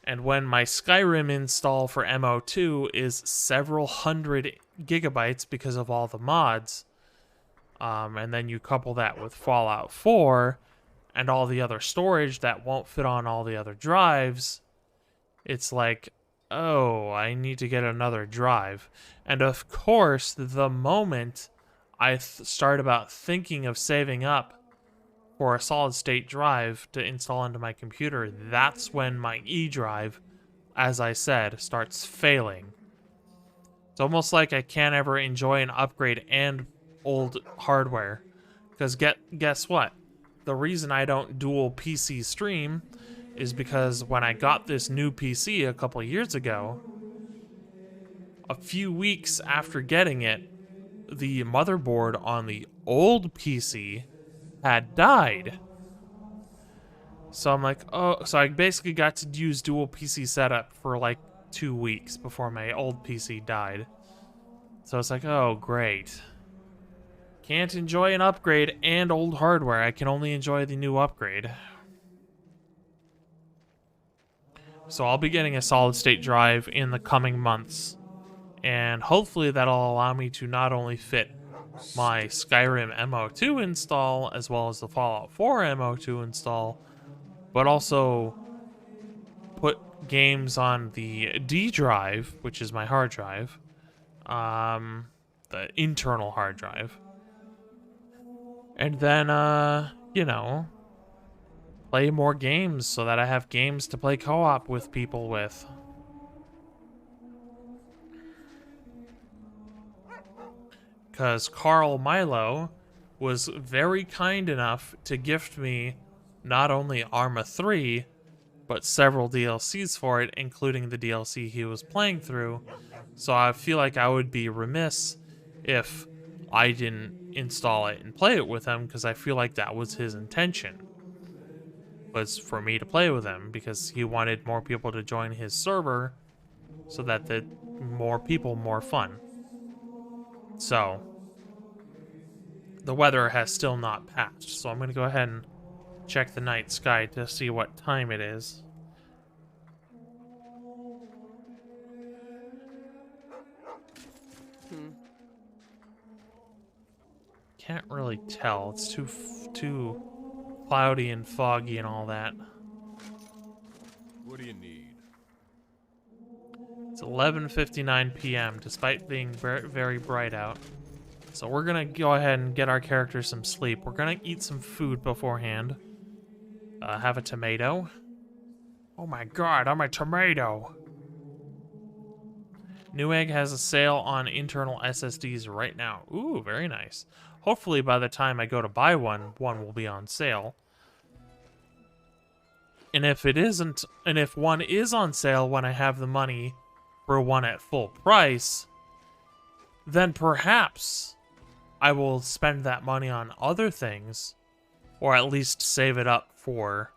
And when my Skyrim install for MO2 is several hundred gigabytes because of all the mods, and then you couple that with Fallout 4 and all the other storage that won't fit on all the other drives, it's like, oh, I need to get another drive. And of course, the moment I start about thinking of saving up for a solid state drive to install into my computer, that's when my E drive, as I said, starts failing. It's almost like I can't ever enjoy an upgrade and old hardware. Because guess what? The reason I don't dual PC stream is because when I got this new PC a couple years ago, a few weeks after getting it, the motherboard on the old PC had died. So I'm like, oh, so I basically got to use dual PC setup for like 2 weeks before my old PC died. So it's like, oh, great. Can't enjoy an upgrade and old hardware. I can only enjoy the new upgrade. So I'll be getting a solid state drive in the coming months. And hopefully that'll allow me to not only fit my Skyrim MO2 install as well as the Fallout 4 MO2 install, but also put games on the D drive, which is my hard drive, the internal hard drive. And then, you know, play more games so that I have games to play co-op with people with. Because Carl Milo was very kind enough to gift me not only Arma 3, but several DLCs for it, including the DLC he was playing through. So I feel like I would be remiss if I didn't install it and play it with him, because I feel like that was his intention, was for me to play with him, because he wanted more people to join his server so that the more people, more fun. So the weather has still not passed, so I'm going to go ahead and check the night sky to see what time it is. Can't really tell. It's too cloudy and foggy and all that. What do you need? 11:59 p.m. despite being very bright out. So we're gonna go ahead and get our characters some sleep. We're gonna eat some food beforehand. Have a tomato. Oh my god, I'm a tomato. Newegg has a sale on internal SSDs right now. Ooh, very nice. Hopefully by the time I go to buy one, one will be on sale. And if it isn't, and if one is on sale when I have the money for one at full price, then perhaps I will spend that money on other things, or at least save it up for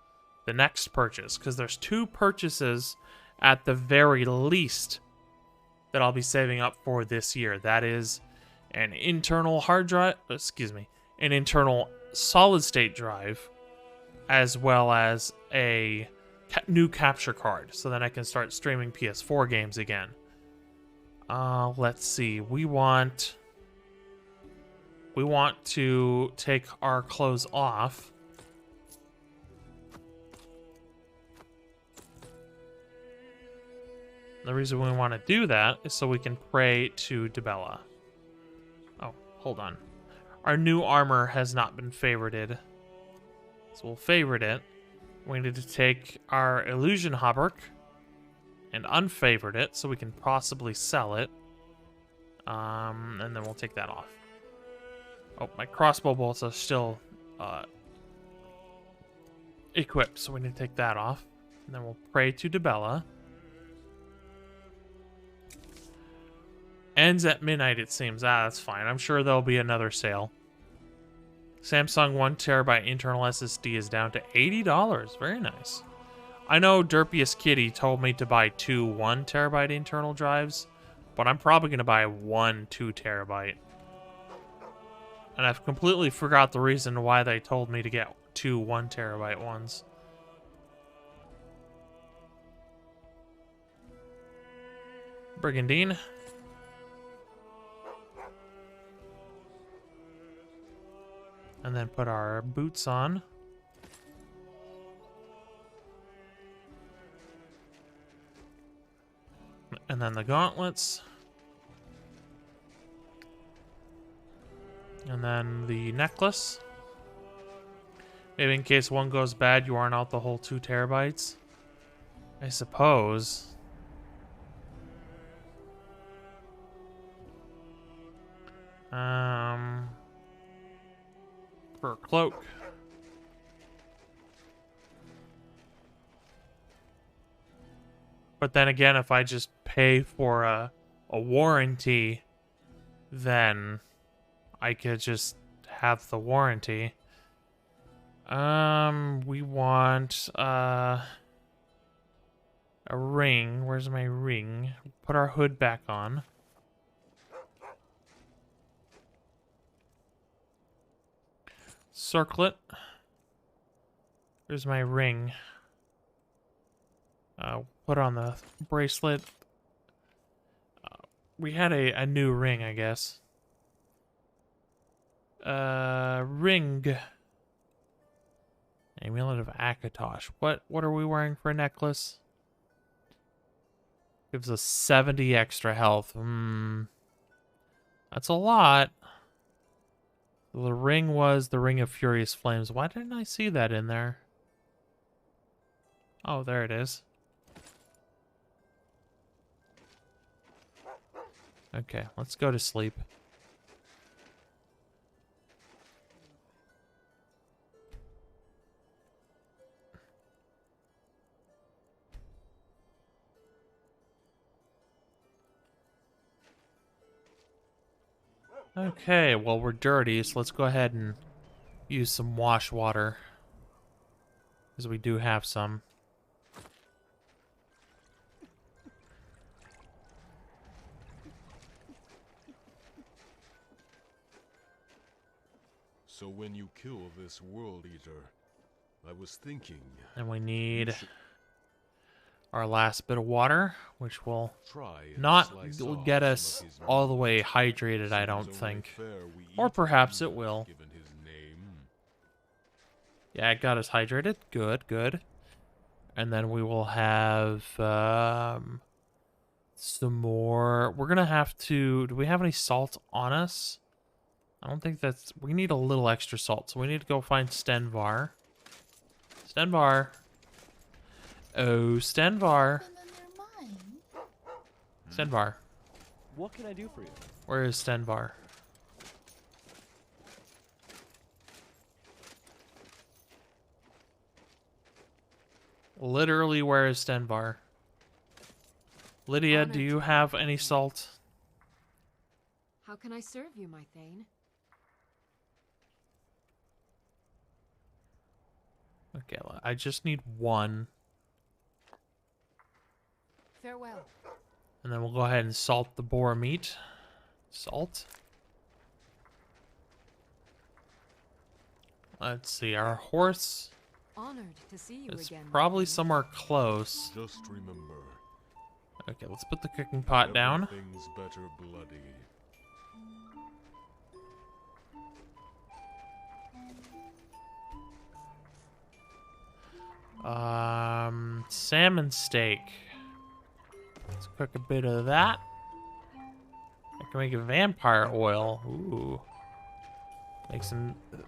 the next purchase, because there's 2 purchases at the very least that I'll be saving up for this year. That is an internal hard drive, an internal solid state drive, as well as a new capture card, so that I can start streaming PS4 games again. Let's see. We want to take our clothes off. The reason we want to do that is so we can pray to Dibella. Oh, hold on. Our new armor has not been favorited. So we'll favorite it. We need to take our illusion hauberk and unfavorite it so we can possibly sell it. And then we'll take that off. Oh, my crossbow bolts are still equipped, so we need to take that off. And then we'll pray to Dibella. Ends at midnight, it seems. That's fine. I'm sure there'll be another sale. Samsung 1TB internal SSD is down to $80. Very nice. I know Derpiest Kitty told me to buy 2 1TB internal drives, but I'm probably going to buy 1 2TB. And I've completely forgot the reason why they told me to get 2 1TB ones. Brigandine. And then put our boots on. And then the gauntlets. And then the necklace. Maybe in case one goes bad, you aren't out the whole 2 TB. I suppose. For a cloak. But then again, if I just pay for a warranty, then I could just have the warranty. We want a ring. Where's my ring? Put our hood back on. Circlet. There's my ring. Put on the bracelet. We had a new ring, I guess. Ring. Amulet of Akatosh. What are we wearing for a necklace? Gives us 70 extra health. That's a lot. The ring was the Ring of Furious Flames. Why didn't I see that in there? Oh, there it is. Okay, let's go to sleep. Okay, well, we're dirty, so let's go ahead and use some wash water. Because we do have some. So when you kill this world eater, I was thinking... And we need our last bit of water, which will not get us all the way hydrated, I don't think. Or perhaps it will. Yeah, it got us hydrated. Good, good. And then we will have some more. We're gonna have to. Do we have any salt on us? I don't think that's. We need a little extra salt, so we need to go find Stenvar. Stenvar. Oh, Stenvar. Stenvar. What can I do for you? Where is Stenvar? Literally, where is Stenvar? Lydia, do you have any salt? How can I serve you, my Thane? Okay, I just need one. Farewell. And then we'll go ahead and salt the boar meat. Salt. Let's see, our horse. Honored to see you It's again. probably somewhere close. Just remember. Okay, let's put the cooking pot down. Everything's better bloody. Salmon steak. Let's cook a bit of that. I can make a vampire oil. Ooh.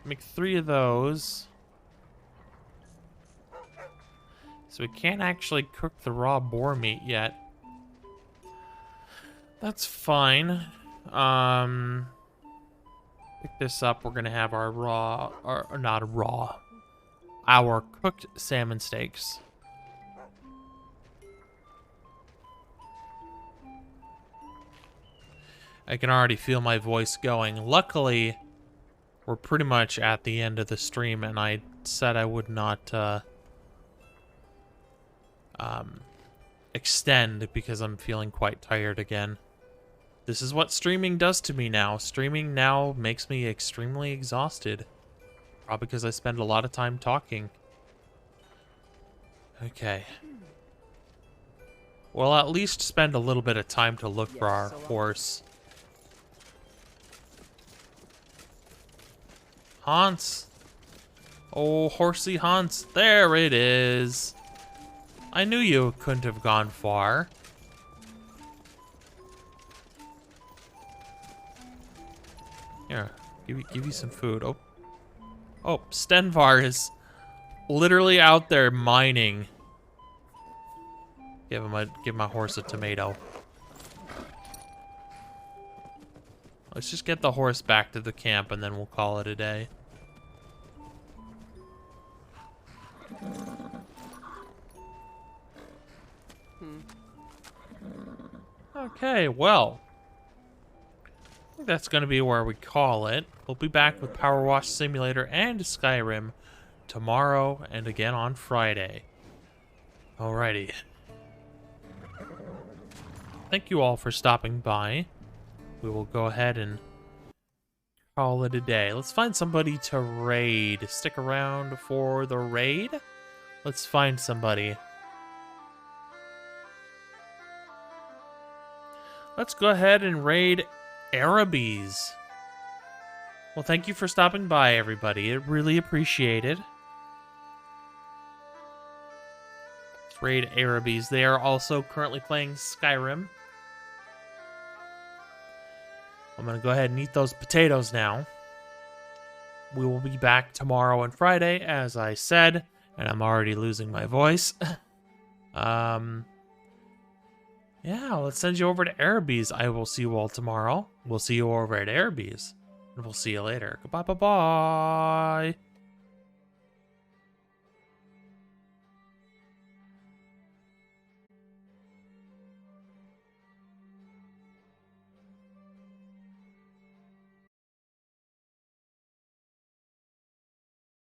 Make 3 of those. So we can't actually cook the raw boar meat yet. That's fine. Pick this up. We're gonna have our raw, or not raw, our cooked salmon steaks. I can already feel my voice going. Luckily, we're pretty much at the end of the stream, and I said I would not extend because I'm feeling quite tired again. This is what streaming does to me now. Streaming now makes me extremely exhausted. Probably because I spend a lot of time talking. Okay. We'll at least spend a little bit of time to look for our horse. Hans. Oh, horsey Hans. There it is. I knew you couldn't have gone far. Here, give you some food. Oh, Stenvar is literally out there mining. Give my horse a tomato. Let's just get the horse back to the camp and then we'll call it a day. Okay, well. I think that's going to be where we call it. We'll be back with Power Wash Simulator and Skyrim tomorrow and again on Friday. Alrighty. Thank you all for stopping by. We will go ahead and call it a day. Let's find somebody to raid. Stick around for the raid. Let's find somebody. Let's go ahead and raid Arabes. Well, thank you for stopping by, everybody. It really appreciated. Let's raid Arabes. They are also currently playing Skyrim. I'm going to go ahead and eat those potatoes now. We will be back tomorrow and Friday, as I said, and I'm already losing my voice. Yeah, let's send you over to Arabes. I will see you all tomorrow. We'll see you over at Arabes. And we'll see you later. Goodbye, bye-bye.